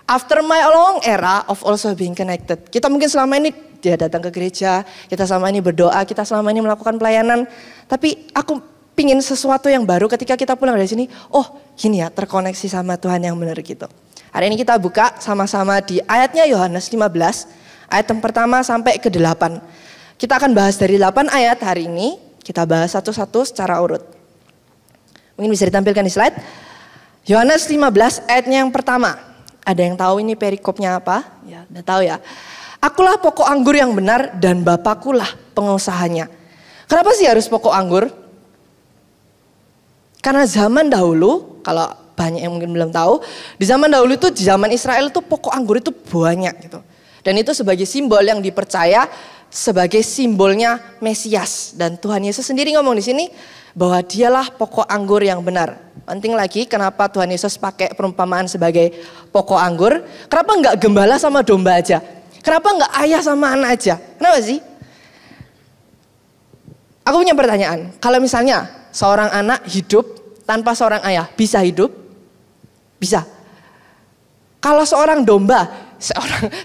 after my long era of also being connected. Kita mungkin selama ini dia datang ke gereja, kita selama ini berdoa, kita selama ini melakukan pelayanan, tapi aku pingin sesuatu yang baru ketika kita pulang dari sini, oh gini ya terkoneksi sama Tuhan yang benar gitu. Hari ini kita buka sama-sama di ayatnya Yohanes 15, ayat yang pertama sampai ke 8. Kita akan bahas dari 8 ayat hari ini, kita bahas satu-satu secara urut. Mungkin bisa ditampilkan di slide. Yohanes 15 ayatnya yang pertama. Ada yang tahu ini perikopnya apa? Ya, udah tahu ya. Akulah pokok anggur yang benar dan Bapakkulah pengusahanya. Kenapa sih harus pokok anggur? Karena zaman dahulu, kalau banyak yang mungkin belum tahu, di zaman dahulu itu, di zaman Israel itu pokok anggur itu banyak gitu. Dan itu sebagai simbol yang dipercaya sebagai simbolnya Mesias. Dan Tuhan Yesus sendiri ngomong di sini bahwa dialah pokok anggur yang benar. Penting lagi kenapa Tuhan Yesus pakai perumpamaan sebagai pokok anggur. Kenapa enggak gembala sama domba aja? Kenapa enggak ayah sama anak aja? Kenapa sih? Aku punya pertanyaan. Kalau misalnya seorang anak hidup tanpa seorang ayah, bisa hidup? Bisa. Kalau seorang domba,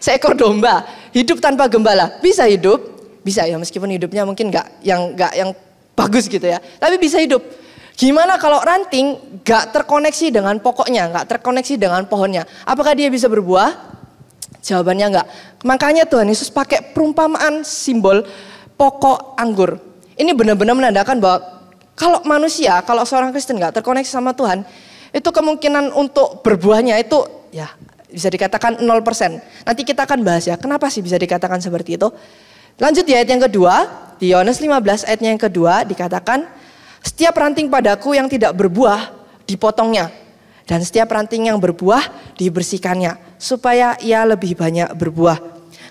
seekor domba hidup tanpa gembala, bisa hidup? Bisa ya, meskipun hidupnya mungkin nggak yang bagus gitu ya, tapi bisa hidup. Gimana kalau ranting nggak terkoneksi dengan pokoknya, nggak terkoneksi dengan pohonnya? Apakah dia bisa berbuah? Jawabannya nggak. Makanya Tuhan Yesus pakai perumpamaan simbol pokok anggur. Ini benar-benar menandakan bahwa kalau manusia, kalau seorang Kristen nggak terkoneksi sama Tuhan, itu kemungkinan untuk berbuahnya itu ya bisa dikatakan 0%. Nanti kita akan bahas ya, kenapa sih bisa dikatakan seperti itu. Lanjut di ayat yang kedua, di Yohanes 15 ayatnya yang kedua dikatakan, setiap ranting padaku yang tidak berbuah dipotongnya, dan setiap ranting yang berbuah dibersihkannya, supaya ia lebih banyak berbuah.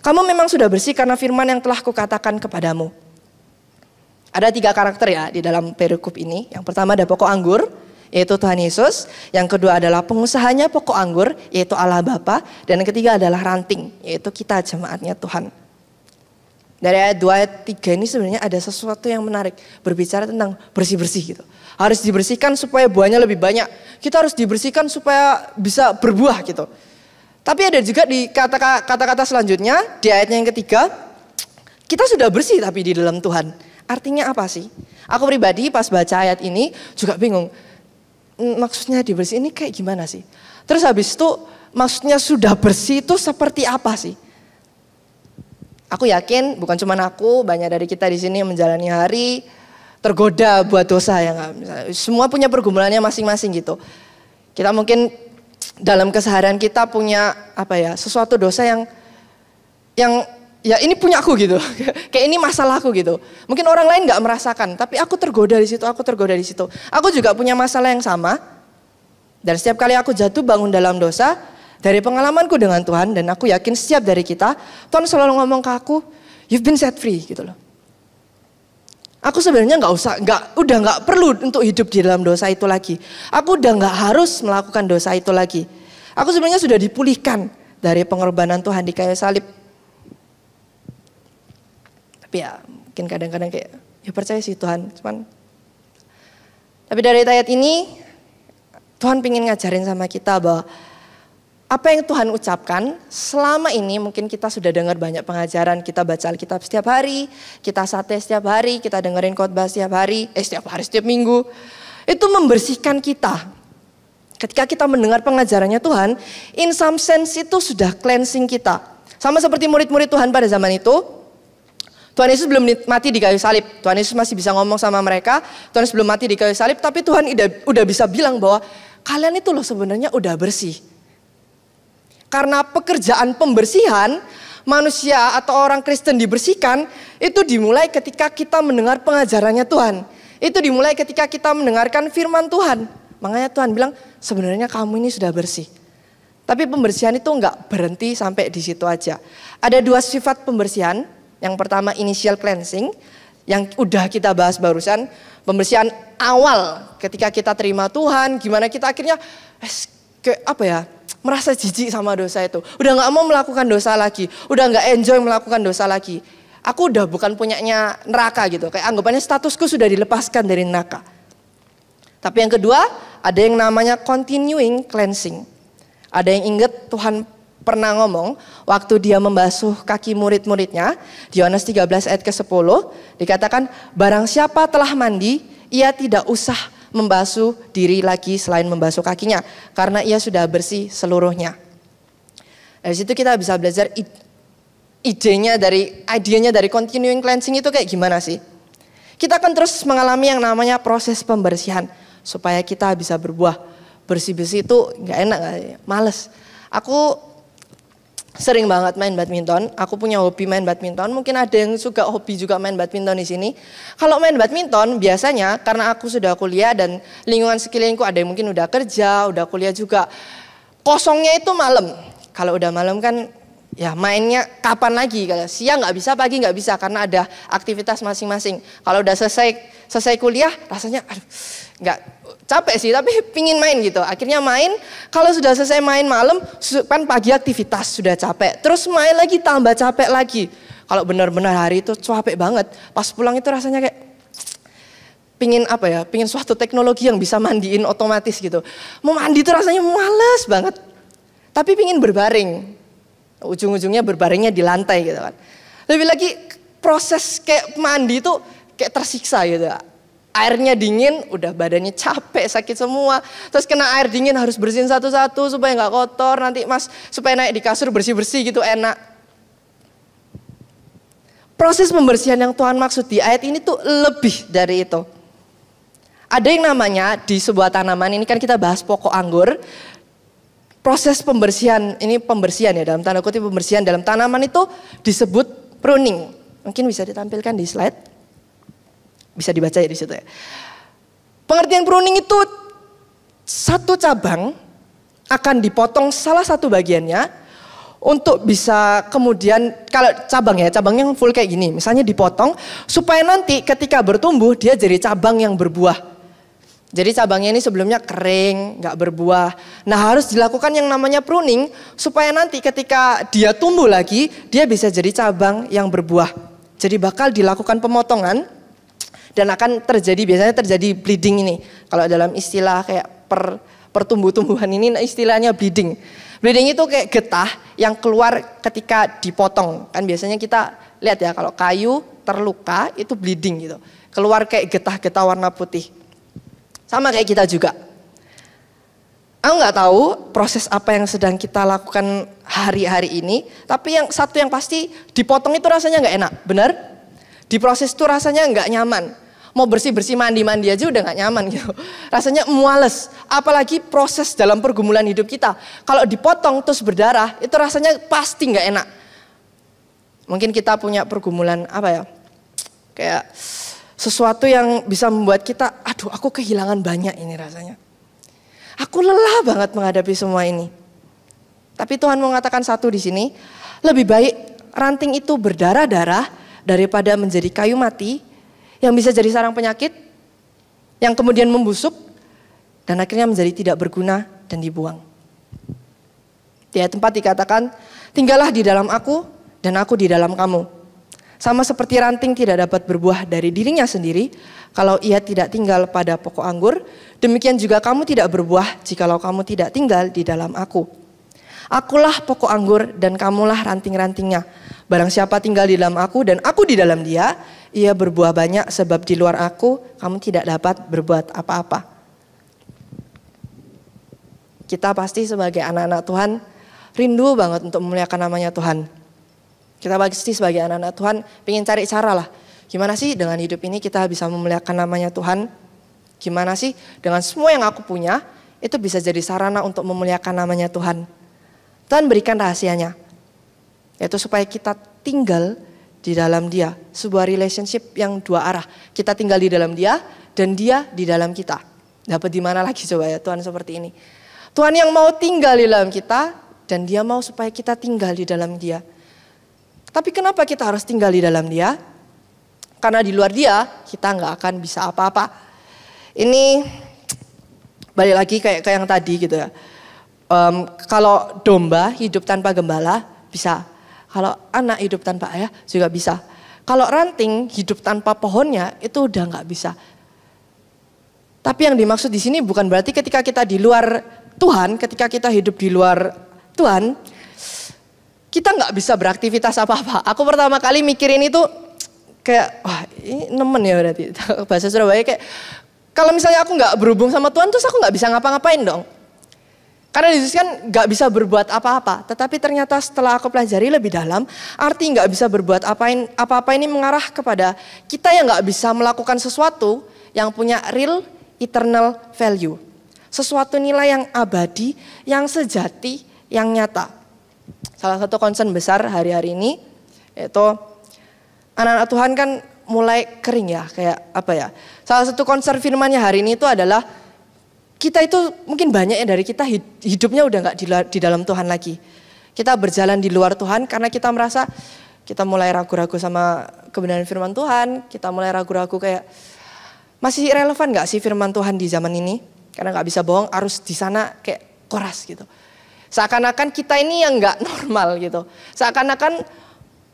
Kamu memang sudah bersih karena firman yang telah kukatakan kepadamu. Ada 3 karakter ya di dalam perikop ini. Yang pertama ada pokok anggur, yaitu Tuhan Yesus. Yang kedua adalah pengusahanya pokok anggur, yaitu Allah Bapa. Dan yang ketiga adalah ranting, yaitu kita jemaatnya Tuhan. Dari ayat 2 ayat 3 ini sebenarnya ada sesuatu yang menarik. Berbicara tentang bersih-bersih gitu. Harus dibersihkan supaya buahnya lebih banyak. Kita harus dibersihkan supaya bisa berbuah gitu. Tapi ada juga di kata-kata selanjutnya, di ayatnya yang ketiga, kita sudah bersih tapi di dalam Tuhan. Artinya apa sih? Aku pribadi pas baca ayat ini juga bingung. Maksudnya dibersih ini kayak gimana sih? Terus habis itu maksudnya sudah bersih itu seperti apa sih? Aku yakin bukan cuma aku, banyak dari kita di sini yang menjalani hari tergoda buat dosa ya nggak? Semua punya pergumulannya masing-masing gitu. Kita mungkin dalam keseharian kita punya sesuatu dosa yang ya ini punya aku gitu. Kayak ini masalahku gitu. Mungkin orang lain nggak merasakan, tapi aku tergoda di situ, aku tergoda di situ. Aku juga punya masalah yang sama. Dan setiap kali aku jatuh bangun dalam dosa, dari pengalamanku dengan Tuhan, dan aku yakin setiap dari kita, Tuhan selalu ngomong ke aku, you've been set free gitu loh. Aku sebenarnya udah nggak perlu untuk hidup di dalam dosa itu lagi. Aku udah nggak harus melakukan dosa itu lagi. Aku sebenarnya sudah dipulihkan dari pengorbanan Tuhan di kayu salib. Tapi ya mungkin kadang-kadang kayak, ya percaya sih Tuhan, cuman. Tapi dari ayat ini, Tuhan pengen ngajarin sama kita bahwa apa yang Tuhan ucapkan selama ini mungkin kita sudah dengar banyak pengajaran, kita baca Alkitab setiap hari, kita sate setiap hari, kita dengerin khotbah setiap hari, setiap minggu. Itu membersihkan kita. Ketika kita mendengar pengajarannya Tuhan, in some sense itu sudah cleansing kita. Sama seperti murid-murid Tuhan pada zaman itu, Tuhan Yesus belum mati di kayu salib. Tuhan Yesus masih bisa ngomong sama mereka, Tuhan Yesus belum mati di kayu salib, tapi Tuhan udah bisa bilang bahwa kalian itu loh sebenarnya udah bersih. Karena pekerjaan pembersihan, manusia atau orang Kristen dibersihkan, itu dimulai ketika kita mendengar pengajarannya Tuhan. Itu dimulai ketika kita mendengarkan firman Tuhan. Makanya Tuhan bilang, sebenarnya kamu ini sudah bersih. Tapi pembersihan itu enggak berhenti sampai di situ aja. Ada 2 sifat pembersihan. Yang pertama initial cleansing, yang udah kita bahas barusan. Pembersihan awal ketika kita terima Tuhan, gimana kita akhirnya merasa jijik sama dosa itu. Udah gak mau melakukan dosa lagi. Udah gak enjoy melakukan dosa lagi. Aku udah bukan punyanya neraka gitu. Kayak anggapannya statusku sudah dilepaskan dari neraka. Tapi yang kedua, ada yang namanya continuing cleansing. Ada yang ingat Tuhan pernah ngomong waktu dia membasuh kaki murid-muridnya. Di Yohanes 13 ayat ke-10 dikatakan, barang siapa telah mandi, ia tidak usah membasuh diri lagi selain membasuh kakinya, karena ia sudah bersih seluruhnya. Dari situ kita bisa belajar idenya dari continuing cleansing itu kayak gimana sih. Kita akan terus mengalami yang namanya proses pembersihan supaya kita bisa berbuah. Bersih-bersih itu gak enak, males. Aku sering banget main badminton. Aku punya hobi main badminton. Mungkin ada yang suka hobi juga main badminton di sini. Kalau main badminton biasanya karena aku sudah kuliah dan lingkungan sekelilingku ada yang mungkin udah kerja, udah kuliah juga. Kosongnya itu malam. Kalau udah malam kan ya mainnya kapan lagi? Siang nggak bisa, pagi nggak bisa karena ada aktivitas masing-masing. Kalau udah selesai kuliah rasanya nggak capek sih, tapi pingin main gitu. Akhirnya main, kalau sudah selesai main malam, kan pagi aktivitas sudah capek. Terus main lagi tambah capek lagi. Kalau benar-benar hari itu capek banget. Pas pulang itu rasanya kayak pingin suatu teknologi yang bisa mandiin otomatis gitu. Mau mandi itu rasanya males banget. Tapi pingin berbaring. Ujung-ujungnya berbaringnya di lantai gitu kan. Lebih lagi proses kayak mandi itu kayak tersiksa gitu. Airnya dingin, udah badannya capek, sakit semua. Terus kena air dingin harus bersihin satu-satu supaya nggak kotor. Nanti supaya naik di kasur bersih-bersih gitu enak. Proses pembersihan yang Tuhan maksud di ayat ini tuh lebih dari itu. Ada yang namanya di sebuah tanaman, ini kan kita bahas pokok anggur. Proses pembersihan, ini pembersihan ya dalam tanda kutip pembersihan dalam tanaman itu disebut pruning. Mungkin bisa ditampilkan di slide. Bisa dibaca ya di situ ya. Pengertian pruning itu satu cabang akan dipotong salah satu bagiannya untuk bisa kemudian kalau cabangnya yang full kayak gini, misalnya dipotong supaya nanti ketika bertumbuh dia jadi cabang yang berbuah. Jadi cabangnya ini sebelumnya kering, nggak berbuah. Nah harus dilakukan yang namanya pruning supaya nanti ketika dia tumbuh lagi dia bisa jadi cabang yang berbuah. Jadi bakal dilakukan pemotongan dan akan biasanya terjadi bleeding ini. Kalau dalam istilah kayak pertumbuh-tumbuhan ini istilahnya bleeding. Bleeding itu kayak getah yang keluar ketika dipotong. Kan biasanya kita lihat ya kalau kayu terluka itu bleeding gitu. Keluar kayak getah-getah warna putih. Sama kayak kita juga. Aku nggak tahu proses apa yang sedang kita lakukan hari-hari ini. Tapi yang satu yang pasti dipotong itu rasanya nggak enak, benar? Diproses itu rasanya nggak nyaman. Mau bersih-bersih mandi-mandi aja udah nggak nyaman gitu. Rasanya muales. Apalagi proses dalam pergumulan hidup kita. Kalau dipotong terus berdarah itu rasanya pasti nggak enak. Mungkin kita punya pergumulan apa ya? Kayak sesuatu yang bisa membuat kita, aduh aku kehilangan banyak ini rasanya. Aku lelah banget menghadapi semua ini. Tapi Tuhan mengatakan satu di sini, lebih baik ranting itu berdarah-darah daripada menjadi kayu mati yang bisa jadi sarang penyakit, yang kemudian membusuk dan akhirnya menjadi tidak berguna dan dibuang. Di ayat 4 dikatakan, tinggallah di dalam aku dan aku di dalam kamu. Sama seperti ranting tidak dapat berbuah dari dirinya sendiri kalau ia tidak tinggal pada pokok anggur, demikian juga kamu tidak berbuah jikalau kamu tidak tinggal di dalam aku. Akulah pokok anggur dan kamulah ranting-rantingnya. Barang siapa tinggal di dalam aku dan aku di dalam dia, ia berbuah banyak sebab di luar aku kamu tidak dapat berbuat apa-apa. Kita pasti sebagai anak-anak Tuhan rindu banget untuk memuliakan namanya Tuhan. Kita pasti sebagai anak-anak Tuhan pengen cari cara lah. Gimana sih dengan hidup ini kita bisa memuliakan namanya Tuhan? Gimana sih dengan semua yang aku punya itu bisa jadi sarana untuk memuliakan namanya Tuhan? Tuhan berikan rahasianya. Yaitu supaya kita tinggal di dalam Dia. Sebuah relationship yang dua arah. Kita tinggal di dalam Dia dan Dia di dalam kita. Dapat di mana lagi coba ya Tuhan seperti ini. Tuhan yang mau tinggal di dalam kita dan Dia mau supaya kita tinggal di dalam Dia. Tapi kenapa kita harus tinggal di dalam Dia? Karena di luar Dia kita nggak akan bisa apa-apa. Ini balik lagi kayak yang tadi gitu ya. Kalau domba hidup tanpa gembala bisa. Kalau anak hidup tanpa ayah juga bisa. Kalau ranting hidup tanpa pohonnya itu udah nggak bisa. Tapi yang dimaksud di sini bukan berarti ketika kita di luar Tuhan, ketika kita hidup di luar Tuhan, kita nggak bisa beraktivitas apa-apa. Aku pertama kali mikirin itu kayak, wah ini nemen ya berarti. Bahasa Surabaya kayak, kalau misalnya aku nggak berhubung sama Tuhan, terus aku nggak bisa ngapa-ngapain dong. Karena Yesus kan nggak bisa berbuat apa-apa. Tetapi ternyata setelah aku pelajari lebih dalam, arti nggak bisa berbuat apa-apa ini mengarah kepada kita yang nggak bisa melakukan sesuatu yang punya real eternal value. Sesuatu nilai yang abadi, yang sejati, yang nyata. Salah satu concern besar hari-hari ini yaitu anak-anak Tuhan kan mulai kering ya, kayak apa ya. Salah satu concern firman-Nya hari ini itu adalah kita itu mungkin banyak dari kita hidupnya udah gak di dalam Tuhan lagi. Kita berjalan di luar Tuhan karena kita merasa kita mulai ragu-ragu sama kebenaran firman Tuhan. Kita mulai ragu-ragu kayak masih relevan gak sih firman Tuhan di zaman ini? Karena gak bisa bohong, arus di sana kayak koras gitu. Seakan-akan kita ini yang gak normal gitu. Seakan-akan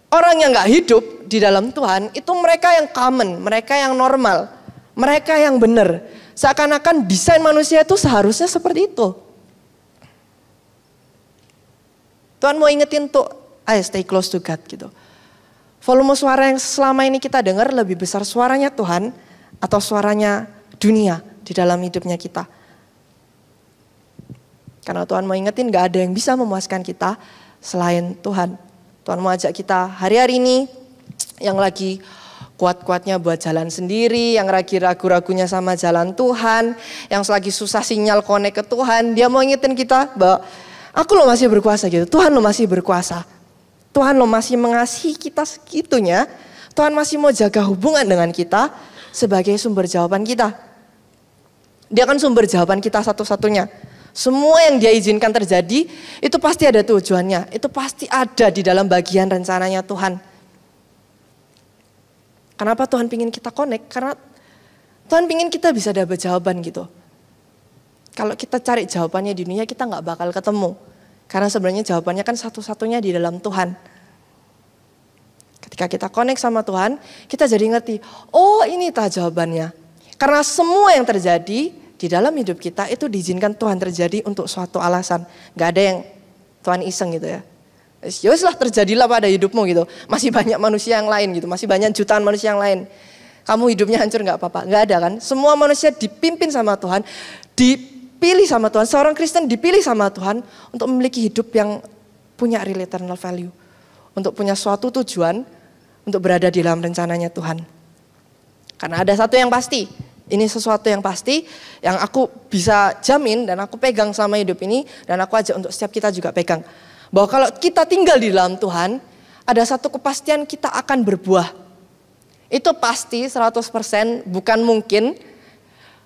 orang yang gak hidup di dalam Tuhan itu mereka yang common, mereka yang normal, mereka yang benar. Seakan-akan desain manusia itu seharusnya seperti itu. Tuhan mau ingetin tuh, ayo stay close to God gitu. Volume suara yang selama ini kita dengar lebih besar suaranya Tuhan atau suaranya dunia di dalam hidupnya kita. Karena Tuhan mau ingetin gak ada yang bisa memuaskan kita selain Tuhan. Tuhan mau ajak kita hari-hari ini yang lagi kuat-kuatnya buat jalan sendiri, yang lagi ragu-ragunya sama jalan Tuhan, yang lagi susah sinyal connect ke Tuhan. Dia mau ingetin kita bahwa aku lo masih berkuasa gitu, Tuhan lo masih berkuasa. Tuhan lo masih mengasihi kita segitunya, Tuhan masih mau jaga hubungan dengan kita sebagai sumber jawaban kita. Dia kan sumber jawaban kita satu-satunya. Semua yang Dia izinkan terjadi itu pasti ada tujuannya. Itu pasti ada di dalam bagian rencananya Tuhan. Kenapa Tuhan pingin kita connect? Karena Tuhan pingin kita bisa dapat jawaban gitu. Kalau kita cari jawabannya di dunia kita gak bakal ketemu. Karena sebenarnya jawabannya kan satu-satunya di dalam Tuhan. Ketika kita connect sama Tuhan, kita jadi ngerti, oh ini tah jawabannya. Karena semua yang terjadi di dalam hidup kita itu diizinkan Tuhan terjadi untuk suatu alasan. Gak ada yang Tuhan iseng gitu ya. Ya wes lah, terjadilah pada hidupmu gitu. Masih banyak manusia yang lain gitu, masih banyak jutaan manusia yang lain. Kamu hidupnya hancur gak apa-apa, gak ada kan. Semua manusia dipimpin sama Tuhan, dipilih sama Tuhan. Seorang Kristen dipilih sama Tuhan untuk memiliki hidup yang punya real eternal value. Untuk punya suatu tujuan, untuk berada di dalam rencananya Tuhan. Karena ada satu yang pasti, ini sesuatu yang pasti yang aku bisa jamin dan aku pegang selama hidup ini. Dan aku ajak untuk setiap kita juga pegang. Bahwa kalau kita tinggal di dalam Tuhan, ada satu kepastian kita akan berbuah. Itu pasti 100%, bukan mungkin.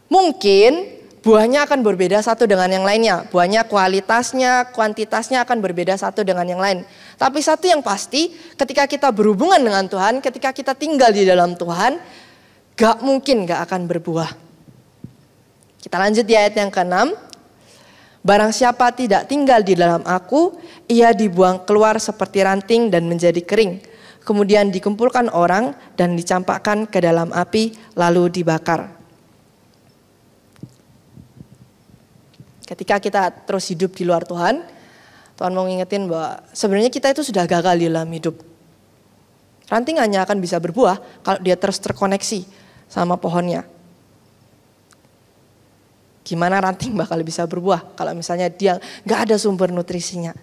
Mungkin buahnya akan berbeda satu dengan yang lainnya. Buahnya kualitasnya, kuantitasnya akan berbeda satu dengan yang lain. Tapi satu yang pasti, ketika kita berhubungan dengan Tuhan, ketika kita tinggal di dalam Tuhan, gak mungkin gak akan berbuah. Kita lanjut di ayat yang ke-6. Barang siapa tidak tinggal di dalam aku, ia dibuang keluar seperti ranting dan menjadi kering. Kemudian dikumpulkan orang dan dicampakkan ke dalam api lalu dibakar. Ketika kita terus hidup di luar Tuhan, Tuhan mau ngingetin bahwa sebenarnya kita itu sudah gagal di dalam hidup. Ranting hanya akan bisa berbuah kalau dia terus terkoneksi sama pohonnya. Gimana ranting bakal bisa berbuah kalau misalnya dia gak ada sumber nutrisinya.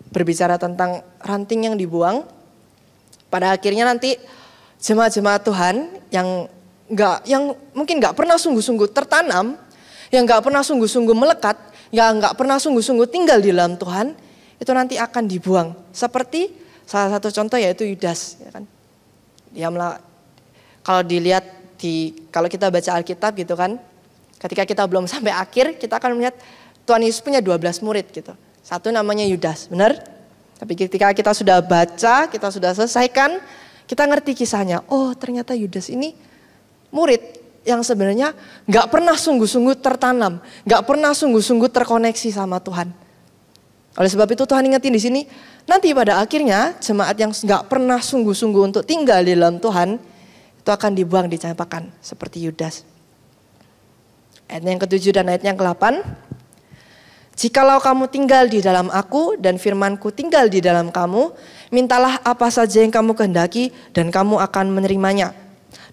Berbicara tentang ranting yang dibuang, pada akhirnya nanti jemaat-jemaat Tuhan yang mungkin gak pernah sungguh-sungguh tertanam, yang gak pernah sungguh-sungguh melekat, yang gak pernah sungguh-sungguh tinggal di dalam Tuhan, itu nanti akan dibuang. Seperti salah satu contoh yaitu Yudas. Ya kan? Kalau dilihat kalau kita baca Alkitab gitu kan, ketika kita belum sampai akhir, kita akan melihat Tuhan Yesus punya 12 murid gitu. Satu namanya Yudas, benar? Tapi ketika kita sudah baca, kita sudah selesaikan, kita ngerti kisahnya. Oh ternyata Yudas ini murid yang sebenarnya gak pernah sungguh-sungguh tertanam, gak pernah sungguh-sungguh terkoneksi sama Tuhan. Oleh sebab itu Tuhan ingetin di sini, nanti pada akhirnya jemaat yang gak pernah sungguh-sungguh untuk tinggal di dalam Tuhan, itu akan dibuang, dicampakkan seperti Yudas. Ayat yang ke-7 dan ayat yang ke-8. Jikalau kamu tinggal di dalam aku dan firmanku tinggal di dalam kamu, mintalah apa saja yang kamu kehendaki dan kamu akan menerimanya.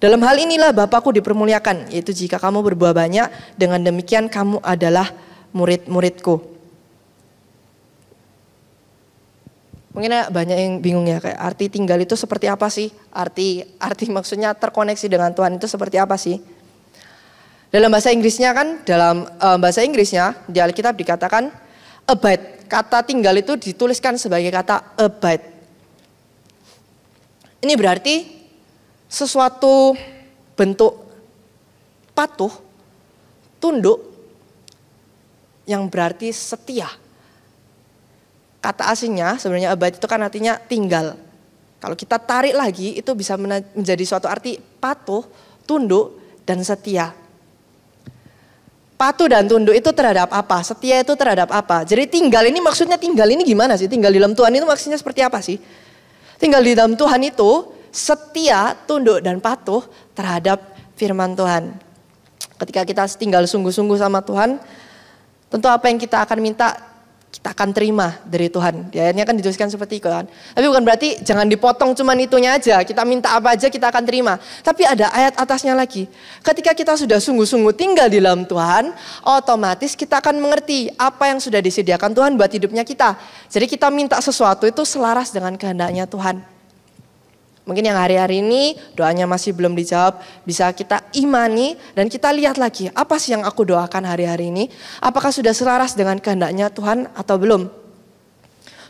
Dalam hal inilah Bapakku dipermuliakan, yaitu jika kamu berbuah banyak, dengan demikian kamu adalah murid-muridku. Mungkin banyak yang bingung ya, kayak arti tinggal itu seperti apa sih? Arti maksudnya terkoneksi dengan Tuhan itu seperti apa sih? Dalam bahasa Inggrisnya kan, di Alkitab dikatakan abide. Kata tinggal itu dituliskan sebagai kata abide. Ini berarti sesuatu bentuk patuh, tunduk yang berarti setia. Kata aslinya sebenarnya abide itu kan artinya tinggal. Kalau kita tarik lagi itu bisa menjadi suatu arti patuh, tunduk, dan setia. Patuh dan tunduk itu terhadap apa? Setia itu terhadap apa? Jadi tinggal ini maksudnya tinggal ini gimana sih? Tinggal di dalam Tuhan itu maksudnya seperti apa sih? Tinggal di dalam Tuhan itu setia, tunduk, dan patuh terhadap firman Tuhan. Ketika kita tinggal sungguh-sungguh sama Tuhan, tentu apa yang kita akan minta, kita akan terima dari Tuhan. Di ayatnya kan dituliskan seperti itu kan. Tapi bukan berarti jangan dipotong cuman itunya aja. Kita minta apa aja kita akan terima. Tapi ada ayat atasnya lagi. Ketika kita sudah sungguh-sungguh tinggal di dalam Tuhan, otomatis kita akan mengerti apa yang sudah disediakan Tuhan buat hidupnya kita. Jadi kita minta sesuatu itu selaras dengan kehendaknya Tuhan. Mungkin yang hari-hari ini doanya masih belum dijawab, bisa kita imani dan kita lihat lagi, apa sih yang aku doakan hari-hari ini? Apakah sudah selaras dengan kehendaknya Tuhan atau belum?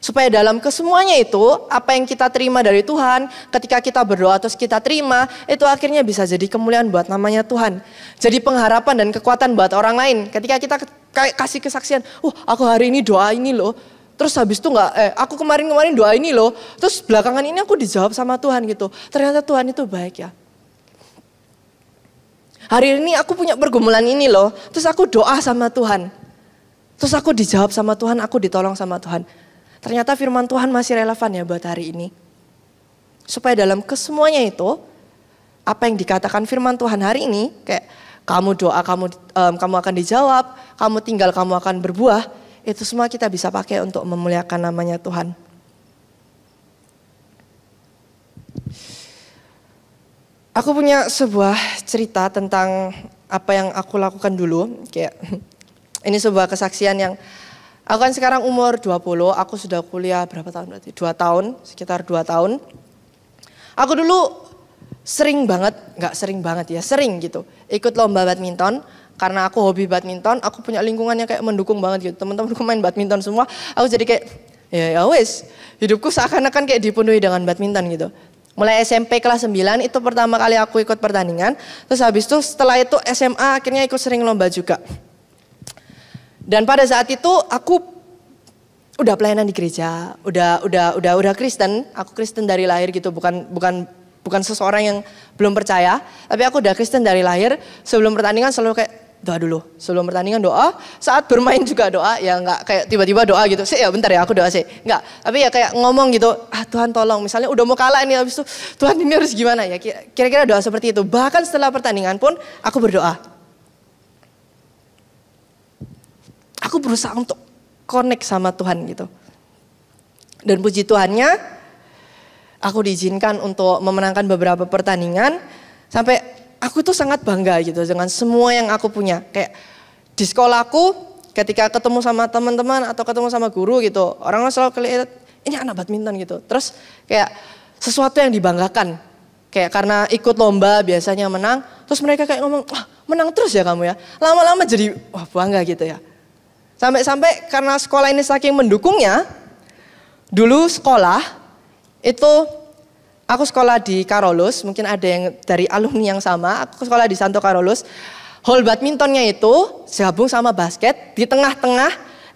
Supaya dalam kesemuanya itu, apa yang kita terima dari Tuhan, ketika kita berdoa terus kita terima, itu akhirnya bisa jadi kemuliaan buat namanya Tuhan. Jadi pengharapan dan kekuatan buat orang lain. Ketika kita kasih kesaksian, aku hari ini doa ini loh. Terus habis itu aku kemarin doa ini loh. Terus belakangan ini aku dijawab sama Tuhan gitu. Ternyata Tuhan itu baik ya. Hari ini aku punya pergumulan ini loh. Terus aku doa sama Tuhan. Terus aku dijawab sama Tuhan, aku ditolong sama Tuhan. ternyata firman Tuhan masih relevan ya buat hari ini. Supaya dalam kesemuanya itu, apa yang dikatakan firman Tuhan hari ini, kayak kamu doa, kamu akan dijawab, kamu tinggal, kamu akan berbuah, itu semua kita bisa pakai untuk memuliakan namanya Tuhan. Aku punya sebuah cerita tentang apa yang aku lakukan dulu. Kayak ini sebuah kesaksian yang aku kan sekarang umur 20, aku sudah kuliah berapa tahun berarti? 2 tahun, sekitar 2 tahun. Aku dulu sering gitu ikut lomba badminton. Karena aku hobi badminton, aku punya lingkungan yang kayak mendukung banget gitu. Teman-temanku main badminton semua, aku jadi kayak ya wes, hidupku seakan-akan kayak dipenuhi dengan badminton gitu. Mulai SMP kelas 9 itu pertama kali aku ikut pertandingan. Terus habis itu setelah itu SMA akhirnya ikut sering lomba juga. Dan pada saat itu aku udah pelayanan di gereja, udah Kristen. Aku Kristen dari lahir gitu, bukan seseorang yang belum percaya. Tapi aku udah Kristen dari lahir. Sebelum pertandingan selalu kayak doa dulu. Sebelum pertandingan doa, saat bermain juga doa. Ya enggak kayak tiba-tiba doa gitu. Ya bentar ya aku doa sih. Enggak, tapi ya kayak ngomong gitu. Tuhan tolong, misalnya udah mau kalah ini habis itu. Tuhan ini harus gimana ya. Kira-kira doa seperti itu. Bahkan setelah pertandingan pun aku berdoa. Aku berusaha untuk connect sama Tuhan gitu. Dan puji Tuhannya, aku diizinkan untuk memenangkan beberapa pertandingan. Sampai aku tuh sangat bangga gitu dengan semua yang aku punya. Kayak di sekolahku ketika ketemu sama teman-teman atau ketemu sama guru gitu, orang-orang selalu kelihatan ini anak badminton gitu. Terus kayak sesuatu yang dibanggakan. Kayak karena ikut lomba biasanya menang, terus mereka kayak ngomong, wah menang terus ya kamu ya. Lama-lama jadi wah bangga gitu ya. Sampai karena sekolah ini saking mendukungnya, dulu sekolah itu aku sekolah di Carolus, mungkin ada yang dari alumni yang sama, aku sekolah di Santo Carolus. Hall badmintonnya itu gabung sama basket di tengah-tengah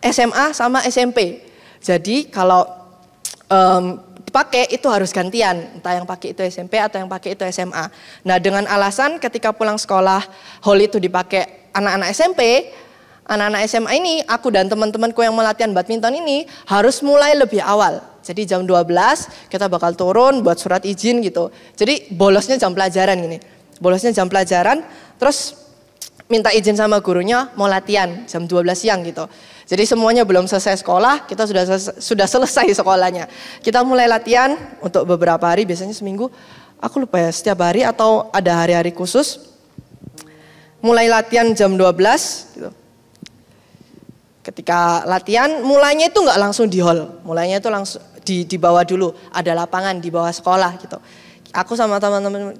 SMA sama SMP. Jadi kalau dipakai itu harus gantian, entah yang pakai itu SMP atau yang pakai itu SMA. Nah dengan alasan ketika pulang sekolah hall itu dipakai anak-anak SMP, anak-anak SMA ini, aku dan teman-temanku yang mau latihan badminton ini harus mulai lebih awal. Jadi jam 12 kita bakal turun buat surat izin gitu. Jadi bolosnya jam pelajaran gini. Bolosnya jam pelajaran, terus minta izin sama gurunya mau latihan jam 12 siang gitu. Jadi semuanya belum selesai sekolah, kita sudah selesai sekolahnya. Kita mulai latihan untuk beberapa hari, biasanya seminggu. Aku lupa ya, setiap hari atau ada hari-hari khusus. Mulai latihan jam 12 gitu. Ketika latihan, mulainya itu nggak langsung di hall, mulainya itu langsung di bawah dulu, ada lapangan di bawah sekolah gitu. Aku sama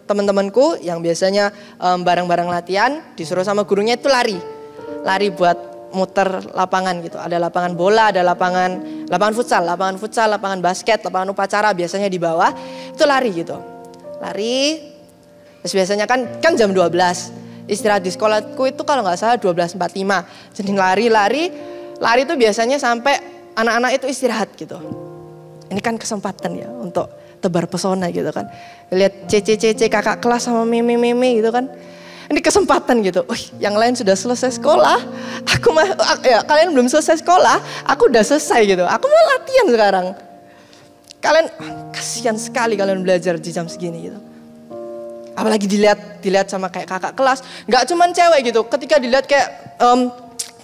teman-temanku yang biasanya bareng-bareng latihan, disuruh sama gurunya itu lari buat muter lapangan gitu. Ada lapangan bola, ada lapangan futsal, lapangan basket, lapangan upacara biasanya di bawah itu lari gitu. Lari, terus biasanya kan jam 12, istirahat di sekolahku itu kalau nggak salah 12.45, jadi lari itu biasanya sampai anak-anak itu istirahat gitu. Ini kan kesempatan ya untuk tebar pesona gitu kan. Lihat cece kakak kelas sama meme gitu kan. Ini kesempatan gitu. Yang lain sudah selesai sekolah, kalian belum selesai sekolah, aku udah selesai gitu. Aku mau latihan sekarang. Kalian kasihan sekali kalian belajar di jam segini gitu. Apalagi dilihat sama kayak kakak kelas, nggak cuman cewek gitu. Ketika dilihat kayak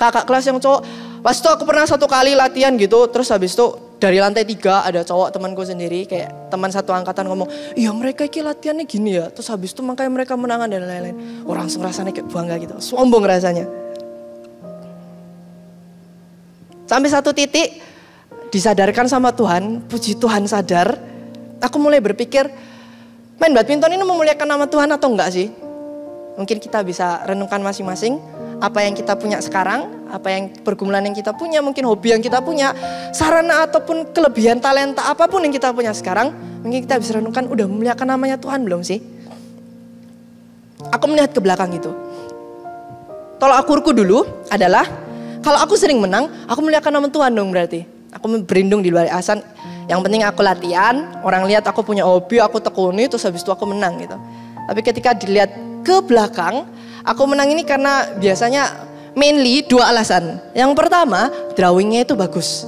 kakak kelas yang cowok, pas itu aku pernah satu kali latihan gitu, terus habis itu dari lantai 3 ada cowok temanku sendiri, kayak teman satu angkatan ngomong, iya mereka iki latihannya gini ya, terus habis itu makanya mereka menangan dan lain-lain. Orang langsung rasanya kayak bangga gitu, sombong rasanya. Sampai satu titik disadarkan sama Tuhan, puji Tuhan sadar, aku mulai berpikir, main badminton ini memuliakan nama Tuhan atau enggak sih? Mungkin kita bisa renungkan masing-masing. Apa yang kita punya sekarang, apa yang pergumulan yang kita punya, mungkin hobi yang kita punya, sarana ataupun kelebihan talenta apapun yang kita punya sekarang, mungkin kita bisa renungkan udah memuliakan namanya Tuhan belum sih? Aku melihat ke belakang gitu. Tolak ukurku dulu adalah, kalau aku sering menang, aku memuliakan nama Tuhan dong berarti. Aku berlindung di luar asan, yang penting aku latihan, orang lihat aku punya hobi, aku tekuni, terus habis itu aku menang gitu. Tapi ketika dilihat ke belakang, aku menang ini karena biasanya mainly 2 alasan. Yang pertama, drawingnya itu bagus.